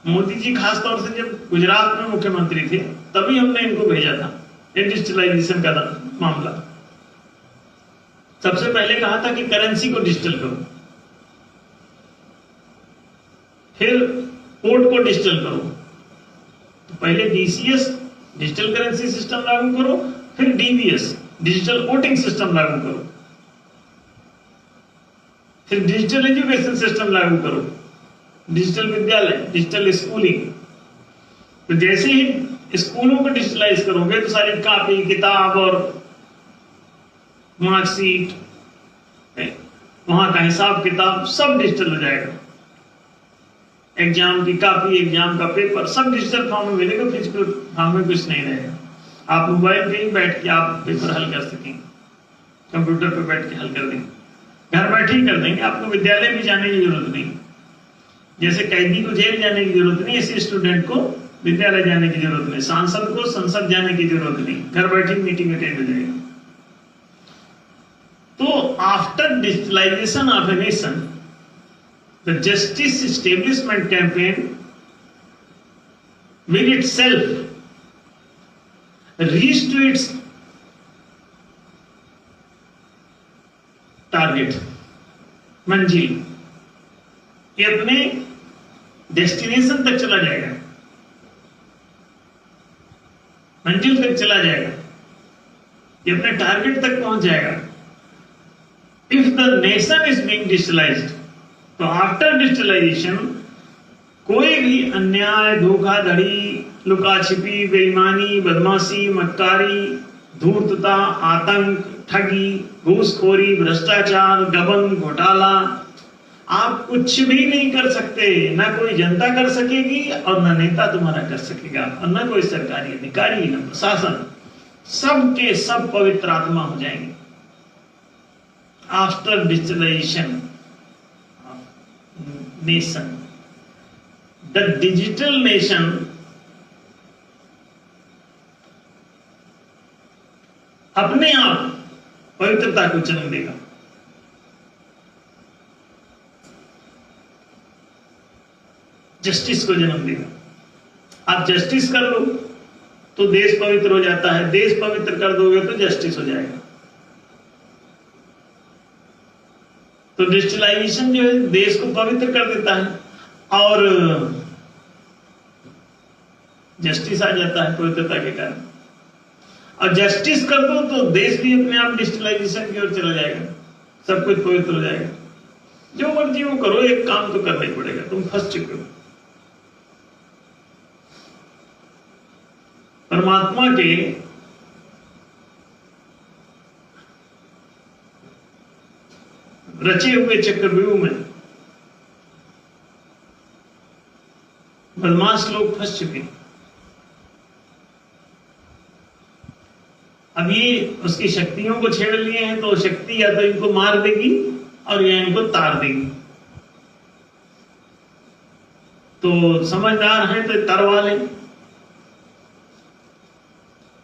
मोदी जी खासतौर से जब गुजरात में मुख्यमंत्री थे तभी हमने इनको भेजा था ये डिजिटलाइजेशन का मामला। सबसे पहले कहा था कि करेंसी को डिजिटल करो, फिर कोर्ट को डिजिटल करो। तो पहले डीसीएस डिजिटल करेंसी सिस्टम लागू करो, फिर डीबीएस डिजिटल वोटिंग सिस्टम लागू करो, फिर डिजिटल एजुकेशन सिस्टम लागू करो, डिजिटल विद्यालय, डिजिटल स्कूलिंग। तो जैसे ही स्कूलों को डिजिटलाइज करोगे तो सारी कॉपी किताब और मार्कशीट, वहां का हिसाब किताब सब डिजिटल हो जाएगा। एग्जाम की कॉपी, एग्जाम का पेपर सब डिजिटल फॉर्म में मिलेगा, फिजिकल फॉर्म में कुछ नहीं रहेगा। आप मोबाइल पे ही बैठ के आप पेपर हल कर सकेंगे, कंप्यूटर पे बैठ के हल कर देंगे, घर बैठे ही कर देंगे। आपको विद्यालय भी जाने की जरूरत नहीं। जैसे कैदी को जेल जाने की जरूरत नहीं, ऐसे स्टूडेंट को विद्यालय जाने की जरूरत नहीं, सांसद को संसद जाने की जरूरत नहीं, घर बैठे मीटिंग अटेंड हो जाएगी। तो after digitalization of a nation, the justice establishment campaign will itself reach to its target, मंजिल, ये अपने डेस्टिनेशन तक चला जाएगा, मंजिल तक चला जाएगा, ये अपने टारगेट तक पहुंच जाएगा। If the nation is being digitalised, तो आफ्टर डिजिटलाइजेशन कोई भी अन्याय, धोखाधड़ी, लुका छिपी, बेईमानी, बदमाशी, मक्कारी, धूर्तता, आतंक, ठगी, घूसखोरी, भ्रष्टाचार, गबन, घोटाला, आप कुछ भी नहीं कर सकते। ना कोई जनता कर सकेगी और ना नेता तुम्हारा कर सकेगा, और ना कोई सरकारी अधिकारी, ना प्रशासन, सब के सब पवित्र आत्मा हो जाएंगे after digitalization nation. The digital nation अपने आप पवित्रता को जन्म देगा। जस्टिस को जन्म देगा। आप जस्टिस कर लो तो देश पवित्र हो जाता है, देश पवित्र कर दोगे तो जस्टिस हो जाएगा। तो डिजिटलाइजेशन जो है देश को पवित्र कर देता है और जस्टिस आ जाता है पवित्रता के कारण। और जस्टिस कर दो तो देश भी अपने आप डिजिटलाइजेशन की ओर चला जाएगा, सब कुछ पवित्र हो जाएगा। जो मर्जी वो करो, एक काम तो करना ही पड़ेगा, तुम फंस चुके हो। परमात्मा के रचे हुए चक्रव्यूह में बदमाश लोग फंस चुके हैं। अब ये उसकी शक्तियों को छेड़ लिए हैं, तो शक्ति या तो इनको मार देगी और या इनको तार देगी। तो समझदार है तो तरवा लें,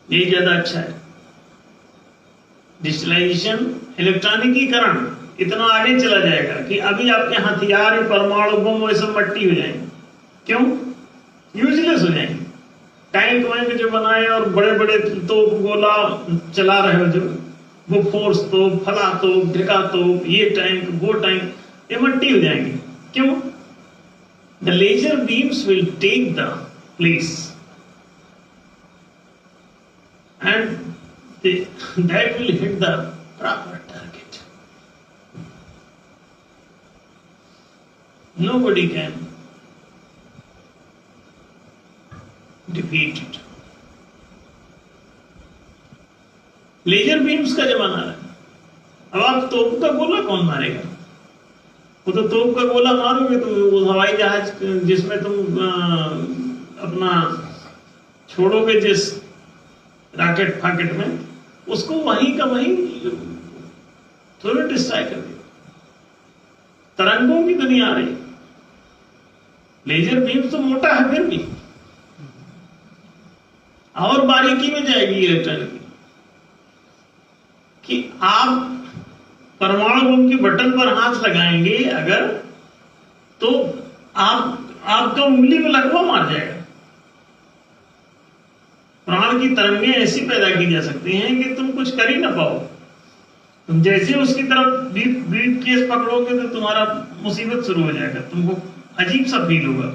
यही ज्यादा अच्छा है। डिजिटलाइजेशन, इलेक्ट्रॉनिकीकरण इतना आगे चला जाएगा कि अभी आपके हथियार, परमाणु बम, वो सब मट्टी हो जाएंगे। क्यों? यूजलेस हो जाएंगे। टैंक वैंक जो बनाए और बड़े बड़े तोप गोला चला रहे हो, जो वो फोर्स तोप, फला तोप, ढिका तोप, ये टैंक वो टैंक, ये मट्टी हो जाएंगे। क्यों? The laser beams will take the place and that will hit the proper target. Nobody can defeat it. Laser beams का जमाना है। अब आप तोप का गोला कौन मारेगा? वो तो तोप का गोला मारोगे तो वो हवाई जहाज जिसमें तुम अपना छोड़ोगे जिस रॉकेट फाकेट में, उसको वहीं का वहीं थोड़ा डिस्ट्राय कर दिया। तरंगों की दुनिया आ रही। लेजर बीम तो मोटा है फिर भी, और बारीकी में जाएगी इलेक्ट्रॉनिक कि आप परमाणु बम के बटन पर हाथ लगाएंगे अगर, तो आपका उंगली में लकवा मार जाएगा। प्राण की तरंगें ऐसी पैदा की जा सकती हैं कि तुम कुछ कर ही ना पाओ। तुम जैसे उसकी तरफ ब्रीफ केस पकड़ोगे तो तुम्हारा मुसीबत शुरू हो जाएगा। तुमको अजीब सा फील होगा।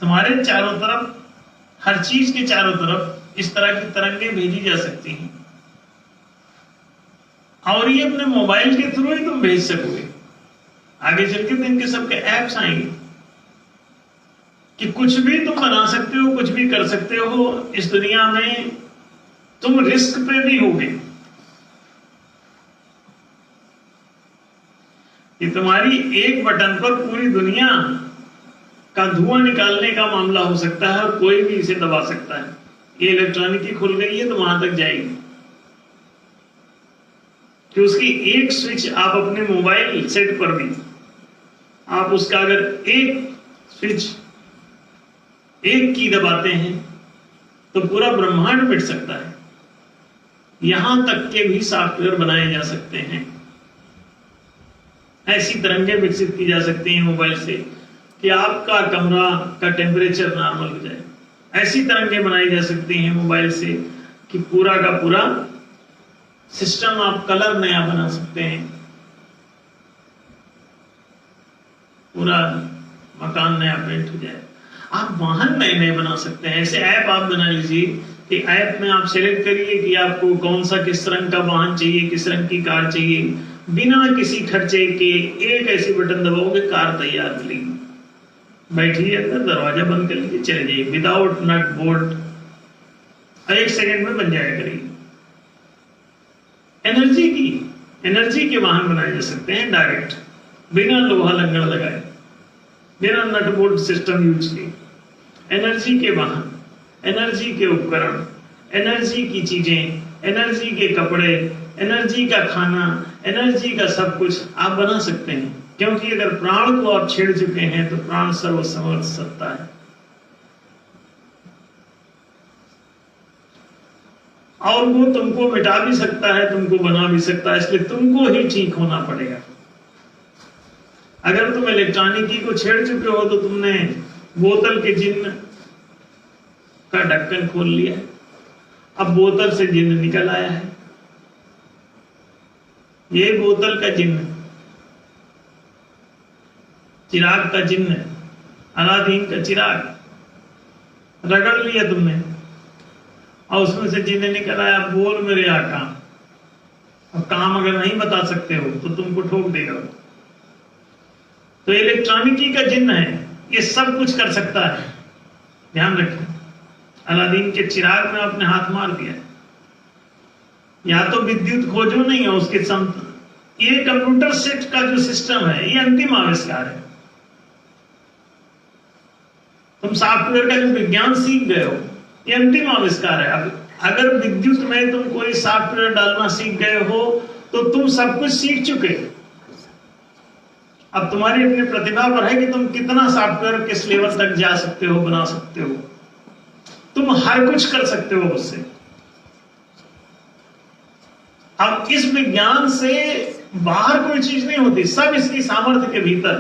तुम्हारे चारों तरफ, हर चीज के चारों तरफ इस तरह की तरंगें भेजी जा सकती हैं, और ये अपने मोबाइल के थ्रू ही तुम भेज सकोगे। आगे चल के इनके सबके ऐप्स आएंगे कि कुछ भी तुम बना सकते हो, कुछ भी कर सकते हो इस दुनिया में। तुम रिस्क पे भी होगे कि तुम्हारी एक बटन पर पूरी दुनिया का धुआं निकालने का मामला हो सकता है और कोई भी इसे दबा सकता है। ये इलेक्ट्रॉनिक की खुल गई है तो वहां तक जाएगी कि उसकी एक स्विच आप अपने मोबाइल सेट पर भी, आप उसका अगर एक स्विच, एक की दबाते हैं तो पूरा ब्रह्मांड मिट सकता है। यहां तक के भी सॉफ्टवेयर बनाए जा सकते हैं। ऐसी तरंगें विकसित की जा सकती हैं मोबाइल से कि आपका कमरा का टेम्परेचर नॉर्मल हो जाए। ऐसी तरंगें बनाई जा सकती हैं मोबाइल से कि पूरा का पूरा सिस्टम आप कलर नया बना सकते हैं, पूरा मकान नया पेंट हो जाए। आप वाहन नए नए बना सकते हैं। ऐसे ऐप आप बना लीजिए कि ऐप में आप सेलेक्ट करिए कि आपको कौन सा, किस रंग का वाहन चाहिए, किस रंग की कार चाहिए। बिना किसी खर्चे के एक ऐसी बटन दबाओगे, कार तैयार मिलेगी। बैठिए अंदर, दरवाजा बंद कर लीजिए, चले जाइए, विदाउट नट बोल्ट, 1 सेकेंड में बन जाया करेगी। एनर्जी के वाहन बनाए जा सकते हैं डायरेक्ट, बिना लोहा लंगड़ लगाए, बिना नट बोल्ट सिस्टम यूज किए। एनर्जी के वाहन, एनर्जी के उपकरण, एनर्जी की चीजें, एनर्जी के कपड़े, एनर्जी का खाना, एनर्जी का सब कुछ आप बना सकते हैं। क्योंकि अगर प्राण को आप छेड़ चुके हैं तो प्राण सर्वसमर्थ सत्ता है। और वो तुमको मिटा भी सकता है, तुमको बना भी सकता है, इसलिए तुमको ही ठीक होना पड़ेगा। अगर तुम इलेक्ट्रॉनिकी को छेड़ चुके हो तो तुमने बोतल के जिन्न का ढक्कन खोल लिया है, अब बोतल से जिन्न निकल आया है। ये बोतल का जिन्न, चिराग का जिन्न, अलादीन का चिराग रगड़ लिया तुमने और उसमें से जिन्न निकल आया। बोल मेरे आका। अब काम अगर नहीं बता सकते हो तो तुमको ठोक देगा। तो इलेक्ट्रॉनिकी का जिन्न है, ये सब कुछ कर सकता है। ध्यान रखें, अलादीन के चिराग में अपने हाथ मार दिया। या तो विद्युत खोजो नहीं है उसके ये कंप्यूटर सेट का जो सिस्टम है, ये अंतिम आविष्कार है। तुम सॉफ्टवेयर का जो विज्ञान सीख गए हो, ये अंतिम आविष्कार है। अब अगर विद्युत में तुम कोई सॉफ्टवेयर डालना सीख गए हो तो तुम सब कुछ सीख चुके। अब तुम्हारी अपनी प्रतिभा पर है कि तुम कितना सॉफ्टवेयर किस लेवल तक जा सकते हो, बना सकते हो। तुम हर कुछ कर सकते हो उससे। अब इस विज्ञान से बाहर कोई चीज नहीं होती, सब इसकी सामर्थ्य के भीतर।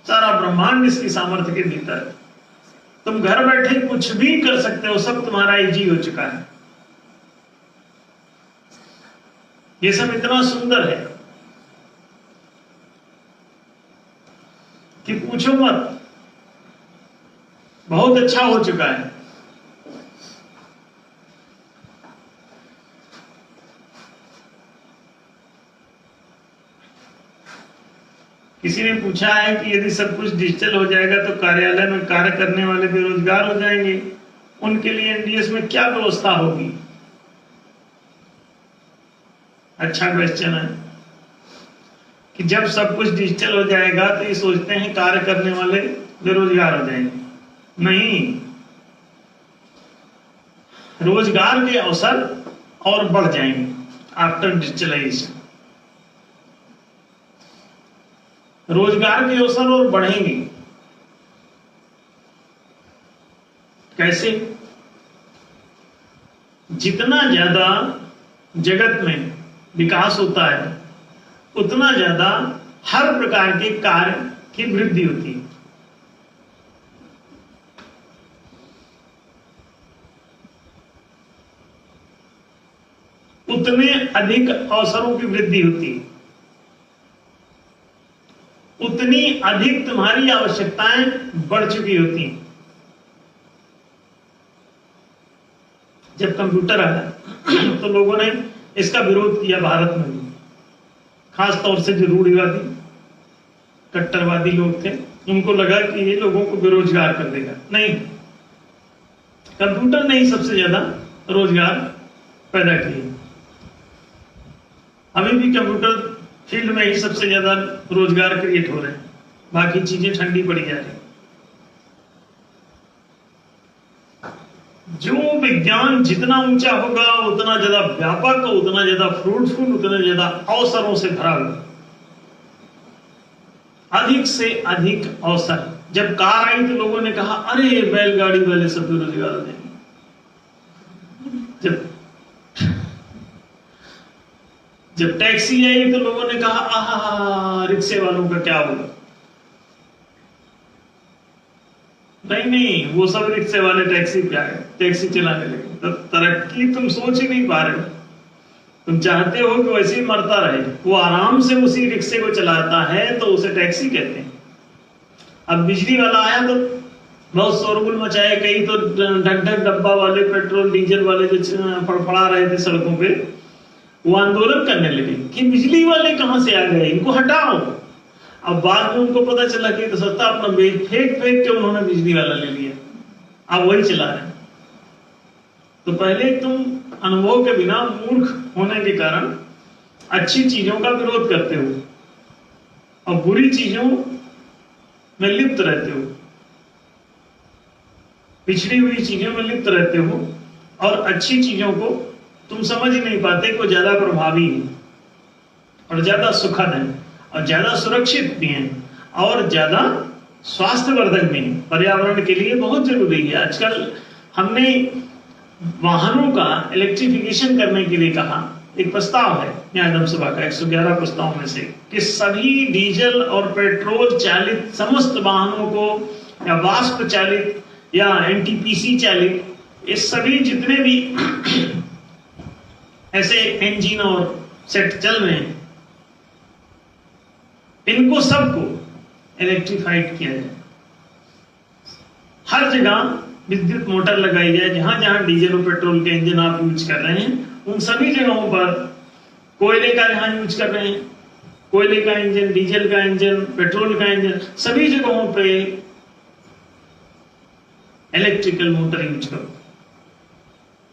सारा ब्रह्मांड इसकी सामर्थ्य के भीतर है। तुम घर बैठे कुछ भी कर सकते हो, सब तुम्हारा इजी हो चुका है। ये सब इतना सुंदर है कि पूछो मत, बहुत अच्छा हो चुका है। किसी ने पूछा है कि यदि सब कुछ डिजिटल हो जाएगा तो कार्यालय में कार्य करने वाले बेरोजगार हो जाएंगे, उनके लिए एनडीएस में क्या व्यवस्था होगी? अच्छा क्वेश्चन है कि जब सब कुछ डिजिटल हो जाएगा तो ये सोचते हैं कार्य करने वाले बेरोजगार हो जाएंगे। नहीं, रोजगार के अवसर और बढ़ जाएंगे आफ्टर डिजिटलाइजेशन। रोजगार के अवसर और बढ़ेंगे। कैसे? जितना ज्यादा जगत में विकास होता है उतना ज्यादा हर प्रकार के कार्य की वृद्धि होती है। उतने अधिक अवसरों की वृद्धि होती है, उतनी अधिक तुम्हारी आवश्यकताएं बढ़ चुकी होती हैं। जब कंप्यूटर आया तो लोगों ने इसका विरोध किया भारत में भी, खास तौर से जो रूढ़िवादी कट्टरवादी लोग थे, उनको लगा कि ये लोगों को बेरोजगार कर देगा। नहीं, कंप्यूटर ने ही सबसे ज्यादा रोजगार पैदा किए। अभी भी कंप्यूटर फील्ड में ही सबसे ज्यादा रोजगार क्रिएट हो रहे हैं, बाकी चीजें ठंडी पड़ी जा रही। जो विज्ञान जितना ऊंचा होगा उतना ज्यादा व्यापक, उतना ज्यादा फ्रूटफुल, उतना ज्यादा अवसरों से भरा होगा। अधिक से अधिक अवसर। जब कार आई तो लोगों ने कहा अरे बैलगाड़ी वाले सब बेरोजगार हो जाएंगे। जब टैक्सी आई तो लोगों ने कहा आहा रिक्शे वालों का क्या होगा। नहीं, वो सब रिक्शे वाले टैक्सी पे आए, टैक्सी चलाने लगे। तो तरक्की तुम सोच ही नहीं पा रहे हो। तुम चाहते हो कि वैसे ही मरता रहे। वो आराम से उसी रिक्शे को चलाता है तो उसे टैक्सी कहते हैं। अब बिजली वाला आया तो बहुत शोरगुल मचाया, कई तो ढक ढक डब्बा वाले पेट्रोल डीजल वाले जो फड़फड़ा रहे थे सड़कों पे, वो आंदोलन करने लगे कि बिजली वाले कहां से आ गए, इनको हटाओ। अब बाद में उनको पता चला कि तो सत्ता अपना फेंक के उन्होंने बिजली वाला ले लिया, अब वही चला रहे। तो पहले तुम अनुभव के बिना मूर्ख होने के कारण अच्छी चीजों का विरोध करते हो और बुरी चीजों में लिप्त रहते हो, पिछड़ी हुई चीजों में लिप्त रहते हो, और अच्छी चीजों को तुम समझ ही नहीं पाते को ज्यादा प्रभावी है और ज्यादा सुखद है और ज्यादा सुरक्षित भी है और ज्यादा स्वास्थ्यवर्धक भी है, पर्यावरण के लिए बहुत जरूरी है। आजकल हमने वाहनों का इलेक्ट्रिफिकेशन करने के लिए कहा, एक प्रस्ताव है न्याय सभा का 111 प्रस्ताव में से कि सभी डीजल और पेट्रोल चालित समस्त वाहनों को या वाष्प चालित या एनटीपीसी चालित, इस सभी जितने भी ऐसे इंजन और सेट चल रहे हैं, इनको सबको इलेक्ट्रिफाइड किया जाए। हर जगह विद्युत मोटर लगाई जाए। जहां जहां डीजल और पेट्रोल के इंजन आप यूज कर रहे हैं उन सभी जगहों पर, कोयले का जहां यूज कर रहे हैं कोयले का इंजन, डीजल का इंजन, पेट्रोल का इंजन, सभी जगहों पे इलेक्ट्रिकल मोटर यूज करो।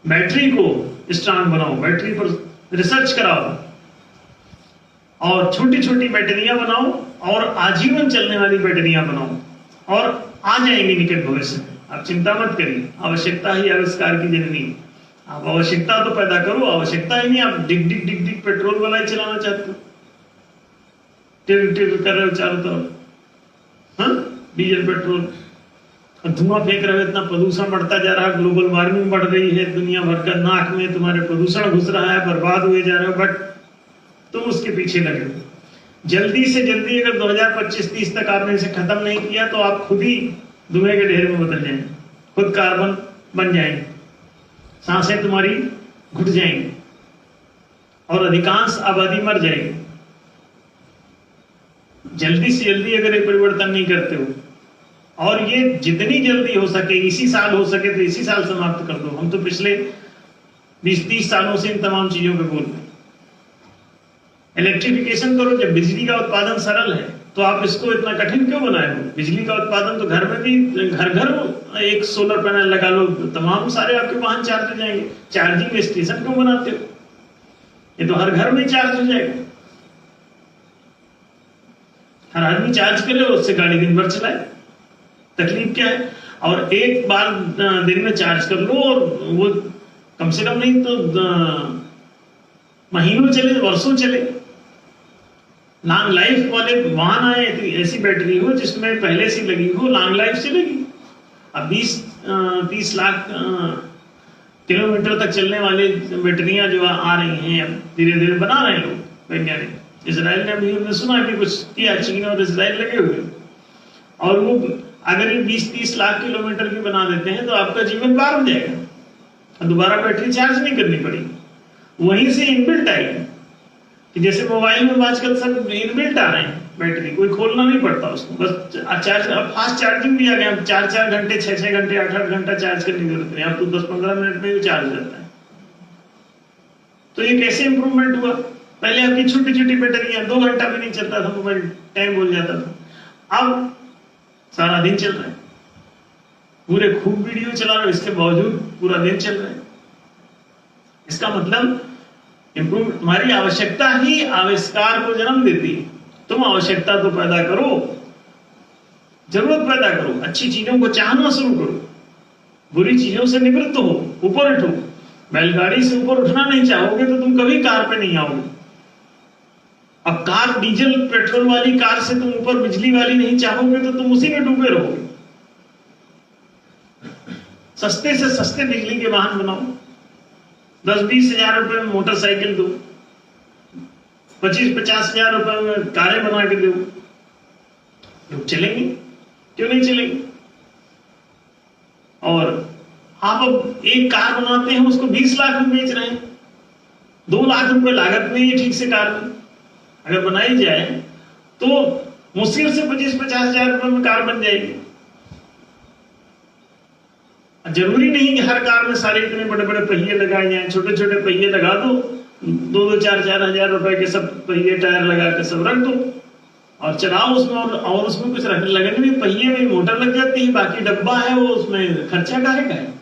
बैटरी को स्ट्रांग बनाओ, बैटरी पर रिसर्च कराओ और छोटी छोटी बैटरियां बनाओ और आजीवन चलने वाली बैटरियां बनाओ और आ जाएंगे निकट भविष्य में। आप चिंता मत करिए, आवश्यकता ही आविष्कार की जननी है। आप आवश्यकता तो पैदा करो, आवश्यकता ही नहीं आप डिग डिग डिग डिग पेट्रोल वाला ही चलाना चाहते हो, टिर टिर कर रहे हो चारों तरफ, हाँ डीजल पेट्रोल, धुआं फेंक रहे हो, इतना प्रदूषण बढ़ता जा रहा है, ग्लोबल वार्मिंग बढ़ रही है, दुनिया भर का नाक में तुम्हारे प्रदूषण घुस रहा है, बर्बाद हुए जा रहे हो, बट तुम उसके पीछे लगे हो। जल्दी से जल्दी अगर 2025-30 तक आपने इसे खत्म नहीं किया तो आप खुद ही धुएं के ढेर में बदल जाएंगे, खुद कार्बन बन जाएंगे, सांसें तुम्हारी घुट जाएंगी और अधिकांश आबादी मर जाएगी। जल्दी से जल्दी अगर ये परिवर्तन नहीं करते हो, और ये जितनी जल्दी हो सके, इसी साल हो सके तो इसी साल समाप्त कर दो। हम तो पिछले 20-30 सालों से इन तमाम चीजों पे बोल रहे हैं। इलेक्ट्रिफिकेशन करो। जब बिजली का उत्पादन सरल है तो आप इसको इतना कठिन क्यों बनाए हो? बिजली का उत्पादन तो घर में भी, घर घर एक सोलर पैनल लगा लो, तमाम सारे आपके वाहन चार्ज हो जाएंगे। चार्जिंग स्टेशन क्यों बनाते हो? ये तो हर घर में चार्ज हो जाएगा, हर आदमी चार्ज करे और उससे गाड़ी दिन भर चलाए, तकलीफ क्या है? और एक बार दिन में चार्ज कर लो और वो कम से कम नहीं तो महीनों चले, वर्षों चले। लॉन्ग लाइफ वाले वाहन आए तो ऐसी बैटरी हो जिसमें पहले से लगी हो, लॉन्ग लाइफ चलेगी। अब 20-30 लाख किलोमीटर तक चलने वाली बैटरियां जो आ रही हैं, अब धीरे धीरे बना रहे हैं लोग वैज्ञानिक। इसराइल ने अभी हमने सुना कि कुछ किया, चीन और इसराइल लगे हुए, और वो अगर ये 20-30 लाख किलोमीटर की बना देते हैं तो आपका जीवन पार हो जाएगा, दोबारा बैटरी चार्ज नहीं करनी पड़ेगी। वहीं से इनबिल्ट आएगी कि जैसे मोबाइल में आजकल सब इनबिल्ट आ रहे हैं, बैटरी कोई खोलना नहीं पड़ता उसको, बस चार्ज। अब फास्ट चार्जिंग भी आ गया, 4-4 घंटे 6-6 घंटे 8-8 घंटा चार्ज करने की जरूरत नहीं, अब तो 10-15 मिनट में भी चार्ज हो जाता है। तो ये कैसे इंप्रूवमेंट हुआ? पहले आपकी छोटी छोटी बैटरियां 2 घंटा भी नहीं चलता था मोबाइल, टाइम बोल जाता था। अब सारा दिन चल रहा है, पूरे खूब वीडियो चला रहे हो, इसके बावजूद पूरा दिन चल रहा है। इसका मतलब इंप्रूव, तुम्हारी आवश्यकता ही आविष्कार को जन्म देती है। तुम आवश्यकता तो पैदा करो, जरूरत पैदा करो, अच्छी चीजों को चाहना शुरू करो, बुरी चीजों से निवृत्त हो, ऊपर उठो। बैलगाड़ी से ऊपर उठना नहीं चाहोगे तो तुम कभी कार पे नहीं आओगे। अब कार डीजल पेट्रोल वाली कार से तुम ऊपर बिजली वाली नहीं चाहोगे तो तुम उसी में डूबे रहोगे। सस्ते से सस्ते बिजली के वाहन बनाओ, 10-20 हजार रुपए में मोटरसाइकिल दो, 25-50 हजार रुपए में कारें बना के दो, लोग चलेंगे, क्यों नहीं चलेंगे? और आप अब एक कार बनाते हैं उसको 20 लाख में बेच रहे हैं, 2 लाख रुपए लागत नहीं है ठीक से कार में अगर बनाई जाए तो मुश्किल से 25-50 हजार रुपए में कार बन जाएगी। जरूरी नहीं कि हर कार में सारे इतने बड़े बड़े पहिए लगाए जाएं, छोटे छोटे पहिए लगा दो, 2-2, 4-4 हजार रुपए के सब पहिए टायर लगा के सब रख दो और चलाओ उसमें। और उसमें कुछ लगने में पहिए में मोटर लग जाती है, बाकी डब्बा है वो, उसमें खर्चा काहे का है?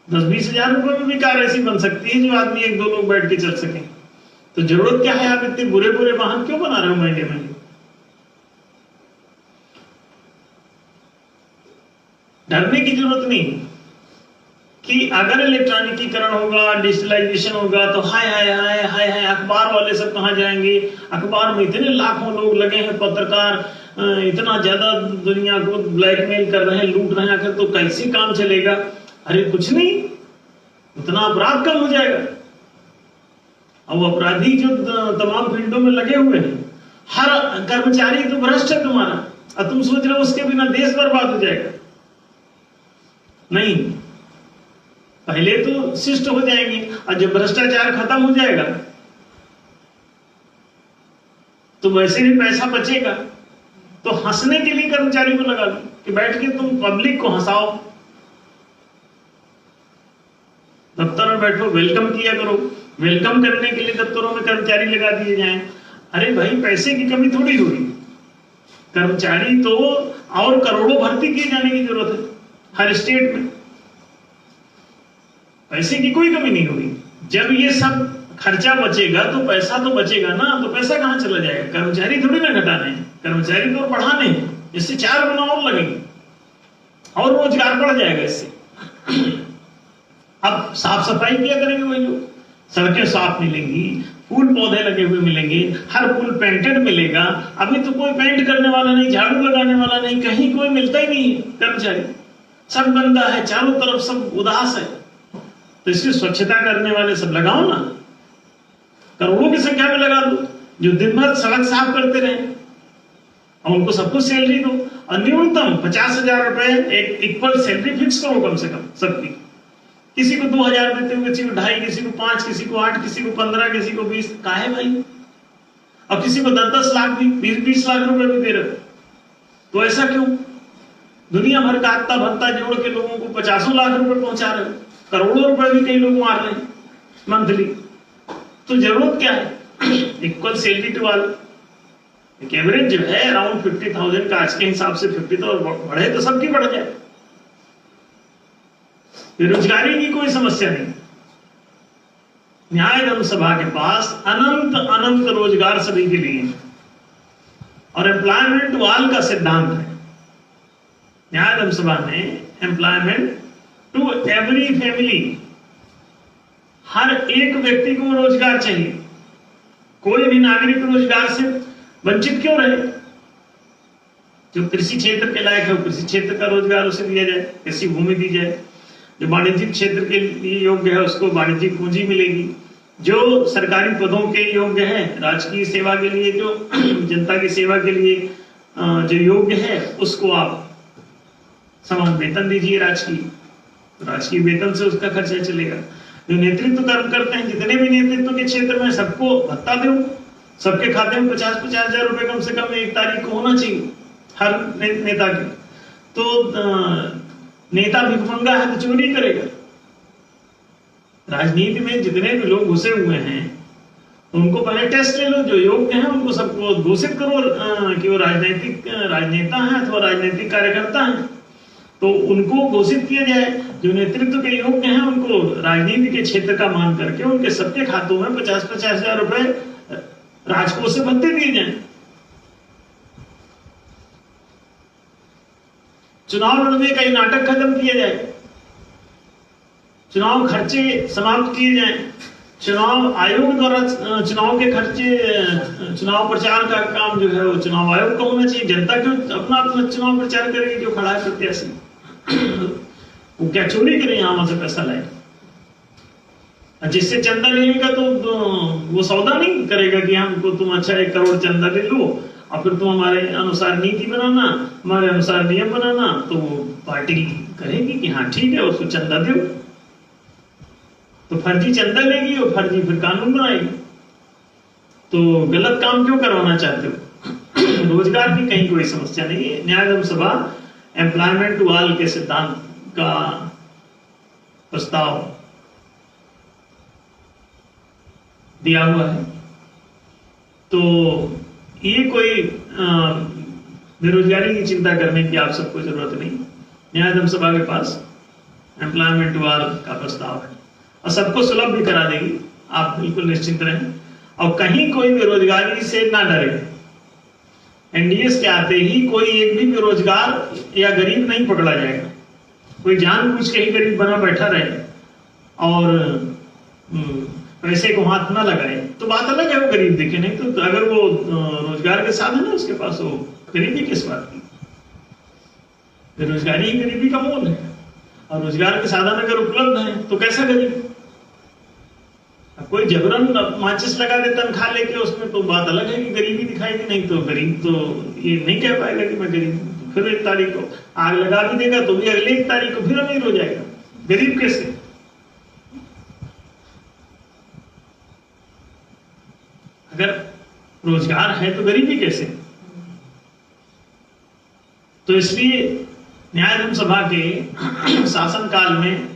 10-20 हजार रुपए में भी कार ऐसी बन सकती है जो आदमी 1-2 लोग बैठ के चल सके। तो जरूरत क्या है? आप इतने बुरे बुरे वाहन क्यों बना रहे हो महंगे महंगे? डरने की जरूरत नहीं कि अगर इलेक्ट्रॉनिकीकरण होगा, डिजिटलाइजेशन होगा तो हाय हाय हाय हाय हाय अखबार वाले सब कहां जाएंगे? अखबार में इतने लाखों लोग लगे हैं, पत्रकार इतना ज्यादा दुनिया को ब्लैकमेल कर रहे हैं, लूट रहे हैं, आखिर तो कैसे काम चलेगा? अरे कुछ नहीं, उतना अपराध कम हो जाएगा। अब अपराधी जो तमाम फील्डों में लगे हुए हैं, हर कर्मचारी तो भ्रष्ट है तुम्हारा, और तुम सोच रहे हो उसके बिना देश बर्बाद हो जाएगा। नहीं, पहले तो शिष्ट हो जाएंगे और जब भ्रष्टाचार खत्म हो जाएगा तो वैसे भी पैसा बचेगा। तो हंसने के लिए कर्मचारी को लगा लो कि बैठ के तुम पब्लिक को हंसाओ, दफ्तर में बैठो, वेलकम किया करो। वेलकम करने के लिए दफ्तरों में कर्मचारी लगा दिए जाएं। अरे भाई, पैसे की कमी थोड़ी होगी, कर्मचारी तो और करोड़ों भर्ती किए जाने की जरूरत है हर स्टेट में, पैसे की कोई कमी नहीं होगी। जब ये सब खर्चा बचेगा तो पैसा तो बचेगा ना, तो पैसा कहां चला जाएगा? कर्मचारी थोड़ी ना घटाने हैं, कर्मचारी तो बढ़ाने हैं, इससे 4 गुना और लगेंगे और रोजगार बढ़ जाएगा इससे। अब साफ सफाई किया करेंगे वही लोग, सड़कें साफ मिलेंगी, फूल पौधे लगे हुए मिलेंगे, हर फूल पेंटेड मिलेगा। अभी तो कोई पेंट करने वाला नहीं, झाड़ू लगाने वाला नहीं, कहीं कोई मिलता ही नहीं है कर्मचारी, सब गंदा है, चारों तरफ सब उदास है। तो इसकी स्वच्छता करने वाले सब लगाओ ना, करोड़ों की संख्या में लगा दो। जो दिन भर सड़क साफ करते रहे, और उनको सबको सैलरी दो, और न्यूनतम 50,000 रुपए एक इक्वल सैलरी फिक्स करो कम से कम सबकी। किसी को 2,000 देते हो, किसी को 2.5, किसी को 5, किसी को 8, किसी को 15, किसी को 20, काहे भाई? और किसी को 10-10 लाख भी, 20-20 लाख रुपए भी दे रहे हो, तो ऐसा क्यों? दुनिया भर का हत्ता भत्ता जोड़ के लोगों को 50 लाख रुपए पहुंचा रहे हो, करोड़ों रुपए भी कई लोग मार रहे हैं मंथली। तो जरूरत क्या है? Equal salary to all. एक एवरेज जो है अराउंड 50,000 का, आज के हिसाब से 50 तो बढ़े तो सबकी बढ़ जाए। बेरोजगारी की कोई समस्या नहीं। न्याय धर्म सभा के पास अनंत अनंत रोजगार सभी के लिए, और एम्प्लॉयमेंट टू ऑल का सिद्धांत है। न्याय धर्म सभा ने एम्प्लॉयमेंट टू एवरी फैमिली, हर एक व्यक्ति को रोजगार चाहिए। कोई भी नागरिक रोजगार से वंचित क्यों रहे? जो कृषि क्षेत्र के लायक है वो कृषि क्षेत्र का रोजगार उसे दिया जाए, कृषि भूमि दी जाए। जो वाणिज्यिक क्षेत्र के लिए योग्य है उसको वाणिज्यिक पूंजी मिलेगी। जो सरकारी पदों के योग्य है, राजकीय सेवा के लिए, जो जनता की सेवा के लिए जो योग्य है, उसको आप समान वेतन दीजिए। राजकीय वेतन से उसका खर्चा चलेगा। जो नेतृत्व कर्म करते हैं, जितने भी नेतृत्व के क्षेत्र में, सबको भत्ता दो। सबके खाते में 50-50 हजार रुपए कम से कम 1 तारीख को होना चाहिए हर नेता के। तो नेता भिखमंगा है तो चोरी करेगा। राजनीति में जितने भी लोग घुसे हुए हैं उनको पहले टेस्ट ले लो, जो योग्य हैं उनको सबको घोषित करो कि वो राजनेता हैं अथवा राजनीतिक कार्यकर्ता हैं, तो उनको घोषित किया जाए। जो नेतृत्व के योग्य हैं उनको राजनीति के क्षेत्र का मान करके उनके सबके खातों में 50-50 हजार रुपए राजकोष से भत्ते दिए जाए। चुनाव लड़ने का नाटक खत्म किया जाए। चुनाव खर्चे समाप्त किए जाएं। चुनाव आयोग द्वारा चुनाव के खर्चे, चुनाव प्रचार का काम जो है वो चुनाव आयोग का होना चाहिए। जनता क्यों अपना अपना चुनाव प्रचार करेगी? जो खड़ा है प्रत्याशी, वो क्या चोरी करे यहां से पैसा लाए? जिससे चंदा लेगा तो वो सौदा नहीं करेगा कि हमको तुम अच्छा 1 करोड़ चंदा ले लो और फिर तुम हमारे अनुसार नीति बनाना, हमारे अनुसार नियम बनाना। तो पार्टी कहेगी कि हाँ ठीक है, उसको चंदा दो। तो फर्जी चंदा लेगी और फर्जी फिर कानून बनाएगी। तो गलत काम क्यों करवाना चाहते हो? रोजगार की कहीं कोई समस्या नहीं है। न्याय धर्म सभा एम्प्लॉयमेंट टू ऑल के सिद्धांत का प्रस्ताव दिया हुआ है। तो ये कोई बेरोजगारी की चिंता करने की आप सबको जरूरत नहीं। न्याय धर्म सभा के पास एम्प्लॉयमेंट टू ऑल का प्रस्ताव है और सबको सुलभ भी करा देगी। आप बिल्कुल निश्चिंत रहें और कहीं कोई बेरोजगारी से ना डरे। एनडीएस के आते ही कोई एक भी बेरोजगार या गरीब नहीं पकड़ा जाएगा। कोई जानबूझ के ही गरीब बना बैठा रहे और पैसे को हाथ ना लगाए तो बात अलग है, वो गरीब दिखे। नहीं तो अगर वो रोजगार के साधन है उसके पास, वो गरीबी किस बात की? बेरोजगारी ही गरीबी का मूल है। और रोजगार के साधन अगर उपलब्ध है तो कैसा गरीब? कोई जबरन माचिस लगा दे तनख्वाह लेके उसमें, तो बात अलग है कि गरीबी दिखाएगी। नहीं तो गरीब तो ये नहीं कह पाएगा कि मैं गरीब हूं। फिर 1 तारीख को आग लगा भी देगा तो भी अगले 1 तारीख को फिर अमीर हो जाएगा। गरीब कैसे? अगर रोजगार है तो गरीबी कैसे? तो इसलिए न्याय धर्म सभा के शासनकाल में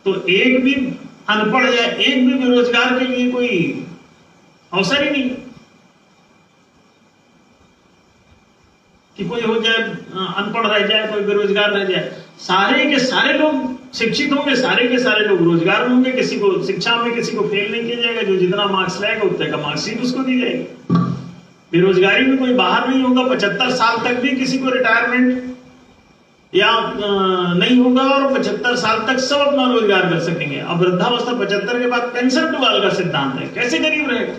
तो एक भी अनपढ़ या एक भी बेरोजगार के लिए कोई अवसर ही नहीं कि कोई हो जाए अनपढ़ रह जाए, कोई बेरोजगार रह जाए। सारे के सारे लोग शिक्षित होंगे, सारे के सारे लोग रोजगार में होंगे। किसी को शिक्षा में किसी को फेल नहीं किया जाएगा। जो जितना मार्क्स लाएगा उतने का मार्कशीट उसको दी जाएगी। बेरोजगारी में कोई बाहर नहीं होगा। 75 साल तक भी किसी को रिटायरमेंट या नहीं होगा और 75 साल तक सब अपना रोजगार कर सकेंगे। अब वृद्धावस्था 75 के बाद पेंशन टू ऑल का सिद्धांत है। कैसे गरीब रहेगा?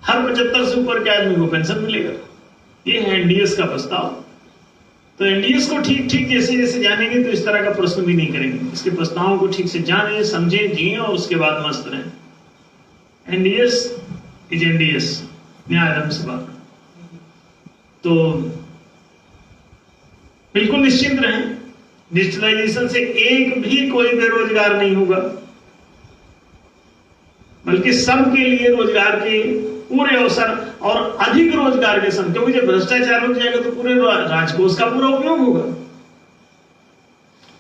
हर 75 से ऊपर के आदमी को पेंशन मिलेगा। ये है एनडीएस का प्रस्ताव। तो एनडीएस को ठीक ठीक जैसे जैसे जानेंगे तो इस तरह का प्रश्न भी नहीं करेंगे। इसके प्रस्तावों को ठीक से जाने, समझे, जिए और उसके बाद मस्त रहें। एनडीएस इज NDS, न्याय धर्म सभा। तो बिल्कुल निश्चिंत रहें, डिजिटलाइजेशन से एक भी कोई बेरोजगार नहीं होगा, बल्कि सबके लिए रोजगार के पूरे अवसर और अधिक रोजगार के संग, क्योंकि जब भ्रष्टाचार रुक जाएगा तो पूरे राजकोष का पूरा उपयोग होगा।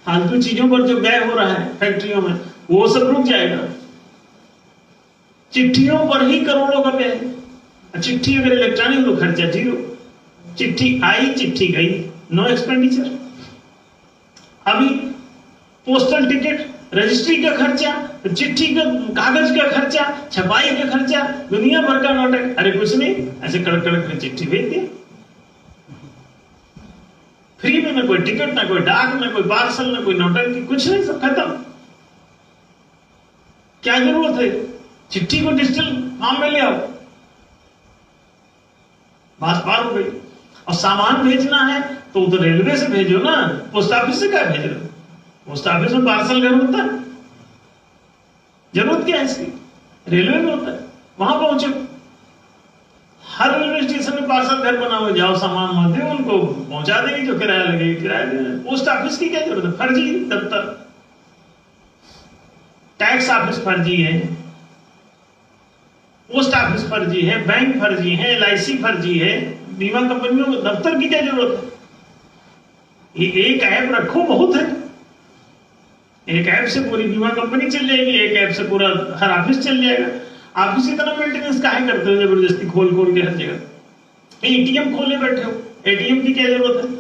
फालतू चीजों पर जो व्यय हो रहा है फैक्ट्रियों में, वो सब रुक जाएगा। चिट्ठियों पर ही करोड़ों का व्यय है। चिट्ठी अगर इलेक्ट्रॉनिक तो खर्चा जीरो, चिट्ठी आई चिट्ठी गई, नो एक्सपेंडिचर। अभी पोस्टल टिकट, रजिस्ट्री का खर्चा, चिट्ठी का कागज का खर्चा, छपाई का खर्चा, दुनिया भर का नाटक। अरे कुछ नहीं, ऐसे कड़क कड़क कर चिट्ठी भेज दिया फ्री में, ना कोई टिकट, ना कोई डाक, ना कोई पार्सल, ना कोई नोटंकी, कुछ नहीं, सब खत्म। क्या जरूरत है? चिट्ठी को डिजिटल फॉर्म में ले आओ, बात पार हो गई। और सामान भेजना है तो रेलवे से भेजो ना, पोस्ट ऑफिस से क्या भेज रहे हो? पोस्ट ऑफिस में पार्सल घर होता है, जरूरत क्या है इसकी? रेलवे में होता है, वहां पहुंचो। हर रेलवे स्टेशन में पार्सल घर बना हुआ, जाओ सामान मत दो, उनको पहुंचा देंगे, जो किराया लगेगा किराया देना। पोस्ट ऑफिस की क्या जरूरत है? फर्जी दफ्तर, टैक्स ऑफिस फर्जी है, पोस्ट ऑफिस फर्जी है, बैंक फर्जी है, LIC फर्जी है, बीमा कंपनियों में दफ्तर की क्या जरूरत है? ये एक ऐप रखो, बहुत है। एक ऐप से पूरी बीमा कंपनी चल जाएगी, एक ऐप से पूरा हर ऑफिस चल जाएगा। ऑफिस इतना मेंटेनेंस काहे करते हो जबरदस्ती खोल खोल के हर जगह? ATM खोले बैठे हो, ATM की क्या जरूरत है?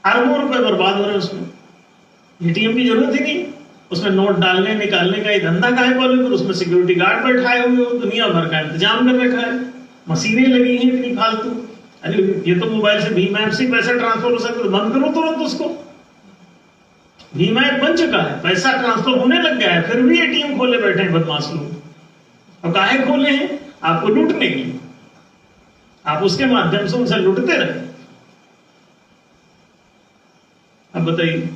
अरबों रुपए बर्बाद हो रहे हैं उसमें, ATM की जरूरत ही नहीं। उसमें नोट डालने निकालने का ये धंधा काहे खोले? फिर उसमें सिक्योरिटी गार्ड बैठाए हुए हो, दुनिया भर का इंतजाम कर रखा है, मशीनें लगी हैं इतनी फालतू। अरे ये तो मोबाइल से भीम ऐप से पैसा ट्रांसफर हो सकता है, बंद करो तुरंत उसको। भीम ऐप बन चुका है, पैसा ट्रांसफर होने लग गया है, फिर भी ATM खोले बैठे हैं बदमाश लोग। और काहे खोले हैं? आपको लूटने के लिए। आप उसके माध्यम से उनसे लूटते रहे। अब बताइए,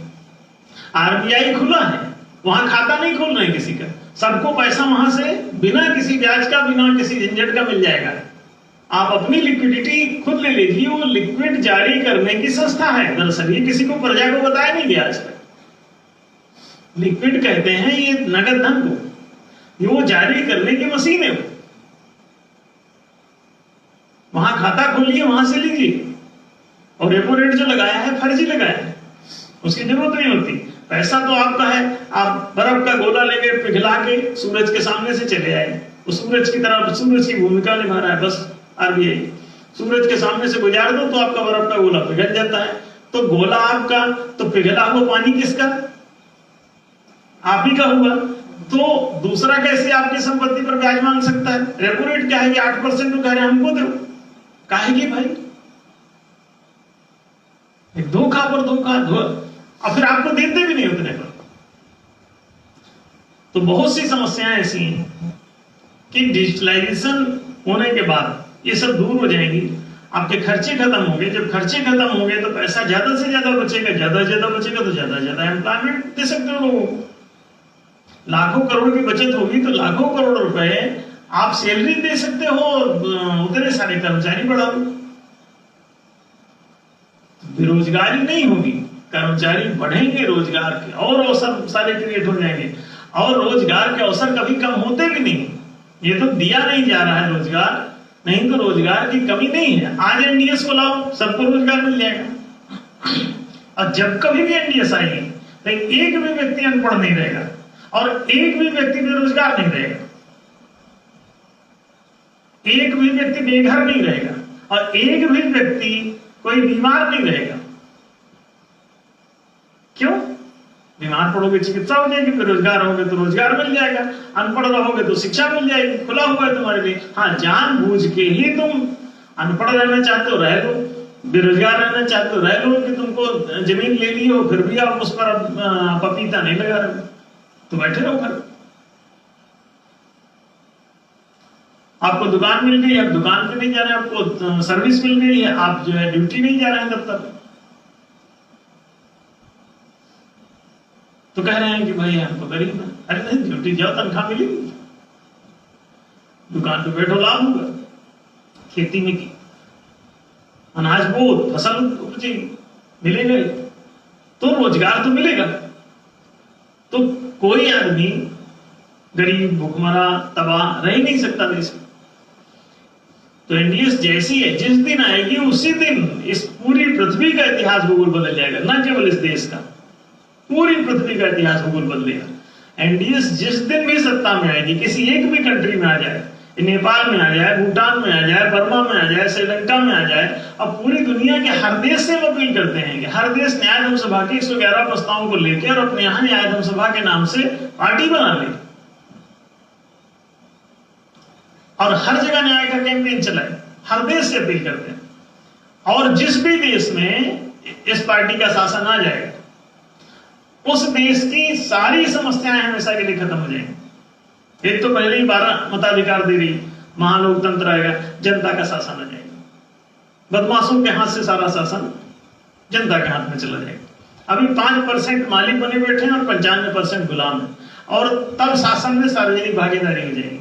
RBI खुला है, वहां खाता नहीं खोलना है किसी का, सबको पैसा वहां से बिना किसी ब्याज का, बिना किसी झंझट का मिल जाएगा। आप अपनी लिक्विडिटी खुद ले लीजिए, वो लिक्विड जारी करने की संस्था है। दरअसल ये किसी को प्रजा को बताया नहीं गया आज तक। लिक्विड कहते हैं ये नगद धन को, ये वो जारी करने की मशीन है। वहां खाता खोलिए, वहां से लीजिए। और रेपो रेट जो लगाया है फर्जी लगाया है, उसकी जरूरत नहीं होती। पैसा तो आपका है, आप बर्फ का गोला लेके पिघला के सूरज के सामने से चले आए, उस सूरज की तरफ, सूरज की भूमिका निभा रहा है बस RBI। सूरज के सामने से गुजार दो तो आपका बर्फ का गोला पिघल जाता है। तो गोला आपका, तो पिघला हुआ पानी किसका? आप ही का हुआ। तो दूसरा कैसे आपकी संपत्ति पर ब्याज मांग सकता है? रेपो रेट क्या है? 8% तो कह रहे हैं हमको दो। काहे भाई? एक धोखा पर धोखा, और फिर आपको देते भी नहीं उतने पर। तो बहुत सी समस्याएं ऐसी हैं कि डिजिटलाइजेशन होने के बाद ये सब दूर हो जाएंगी, आपके खर्चे खत्म होंगे। जब खर्चे खत्म होंगे तो पैसा ज्यादा से ज्यादा बचेगा, ज्यादा से ज्यादा बचेगा तो ज्यादा से ज्यादा एम्प्लॉयमेंट दे सकते हो लोगों को। लाखों करोड़ की बचत होगी तो लाखों करोड़ रुपए आप सैलरी दे सकते हो, उतने सारे कर्मचारी बढ़ा दो। बेरोजगारी नहीं होगी, कर्मचारी बढ़ेंगे, रोजगार के और अवसर सारे क्रिएट हो जाएंगे। और रोजगार के अवसर कभी कम होते भी नहीं, ये तो दिया नहीं जा रहा है रोजगार, नहीं तो रोजगार की कमी नहीं है। आज NDS को लाओ, सबको रोजगार मिल जाएगा। और जब कभी भी NDS आएगी तो एक भी व्यक्ति अनपढ़ नहीं रहेगा और एक भी व्यक्ति बेरोजगार नहीं रहेगा, एक भी व्यक्ति बेघर नहीं रहेगा और एक भी व्यक्ति कोई बीमार नहीं रहेगा। क्यों? बीमार पड़ोगे चिकित्सा हो जाएगी, बेरोजगार होगे तो रोजगार मिल जाएगा, अनपढ़ रहोगे तो शिक्षा मिल जाएगी। खुला हुआ है तुम्हारे लिए। हाँ, जानबूझ के ही तुम अनपढ़ रहना चाहते हो, रह लो। बेरोजगार रहना चाहते हो, रह लो। कि तुमको जमीन ले ली हो फिर भी आप उस पर पपीता नहीं लगा रहे तो बैठे रहो घर। आपको दुकान मिल गई, आप दुकान पे नहीं जा रहे, आपको सर्विस मिल गई है, आप जो है ड्यूटी नहीं जा रहे हैं दफ्तर। तो कह रहे हैं कि भाई हम तो गरीब हैं। अरे नहीं, ड्यूटी जाओ, तनख्वाह मिलेगी, दुकान पे बैठो, लाभ होगा। खेती में की, अनाज बोत, फसल उपजेगी, मिलेगा ही, तो रोजगार तो मिलेगा। तो कोई आदमी गरीब, भूखमरा, तबाह रह ही नहीं सकता देश में। तो एनडीए जैसी है, जिस दिन आएगी उसी दिन इस पूरी पृथ्वी का इतिहास भूगोल बदल जाएगा, न केवल इस देश का, पूरी पृथ्वी का इतिहास भूगोल बदलेगा। एनडीए जिस दिन भी सत्ता में आएगी, किसी एक भी कंट्री में आ जाए, नेपाल में आ जाए, भूटान में आ जाए, बर्मा में आ जाए, श्रीलंका में आ जाए, अब पूरी दुनिया के हर देश से हम अपील करते हैं कि हर देश न्याय सभा के 111 प्रस्तावों को लेकर और अपने यहां न्याय सभा के नाम से पार्टी बना ले और हर जगह न्याय का कैंपेन चलाए। हर देश से अपील करते हैं, और जिस भी देश में इस पार्टी का शासन आ जाएगा, उस देश की सारी समस्याएं हमेशा के लिए खत्म हो जाएंगी। एक तो पहले ही 12 मताधिकार दे रही, महालोकतंत्र आएगा, जनता का शासन आ जाएगा, बदमाशों के हाथ से सारा शासन जनता के हाथ में चला जाएगा। अभी 5% मालिक बने बैठे हैं और 95% गुलाम है, और तब शासन में सार्वजनिक भागीदारी हो जाएगी।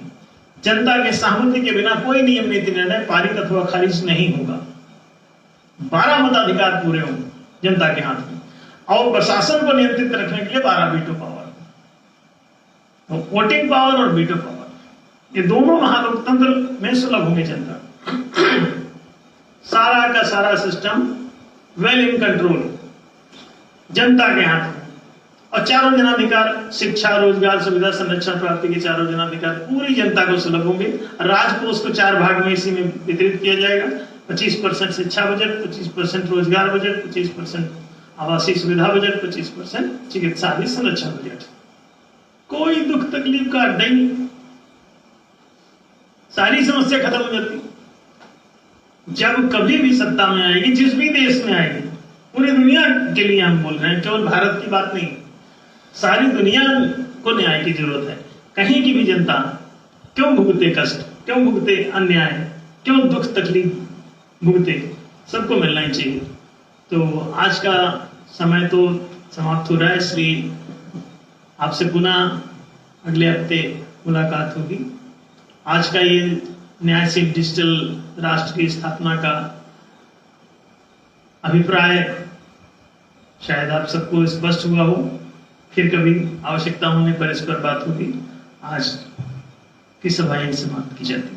जनता के सहमति के बिना कोई नियम नीति निर्णय पारित अथवा खारिज नहीं होगा। 12 मताधिकार पूरे होंगे जनता के हाथ में, और प्रशासन को नियंत्रित रखने के लिए 12 वीटो पावर, वोटिंग पावर और वीटो पावर, ये दोनों महालोकतंत्र में सुलभ होंगे जनता। सारा का सारा सिस्टम वेल इन कंट्रोल, जनता के हाथ में। और चारों जनाधिकार, शिक्षा, रोजगार, सुविधा, संरक्षण प्राप्ति के चारों जनाधिकार पूरी जनता को सुलभ होंगे। राजकोष को 4 भाग में इसी में वितरित किया जाएगा। 25% शिक्षा बजट, 25% रोजगार बजट, 25% आवासीय सुविधा बजट, 25% चिकित्सा आदि संरक्षण बजट। कोई दुख तकलीफ का अड्डा ही नहीं, सारी समस्या खत्म हो जाती। जब कभी भी सत्ता में आएगी, जिस भी देश में आएगी, पूरी दुनिया के लिए हम बोल रहे हैं, केवल भारत की बात नहीं, सारी दुनिया को न्याय की जरूरत है। कहीं की भी जनता क्यों भुगते कष्ट, क्यों भुगते अन्याय, क्यों दुख तकलीफ भुगते, सबको मिलना ही चाहिए। तो आज का समय तो समाप्त हो रहा है, इसलिए आपसे पुनः अगले हफ्ते मुलाकात होगी। आज का ये न्याय से डिजिटल राष्ट्र की स्थापना का अभिप्राय शायद आप सबको स्पष्ट हुआ हो। फिर कभी आवश्यकता होने पर इस पर बात होगी। आज की सभा यहीं समाप्त की जाती है।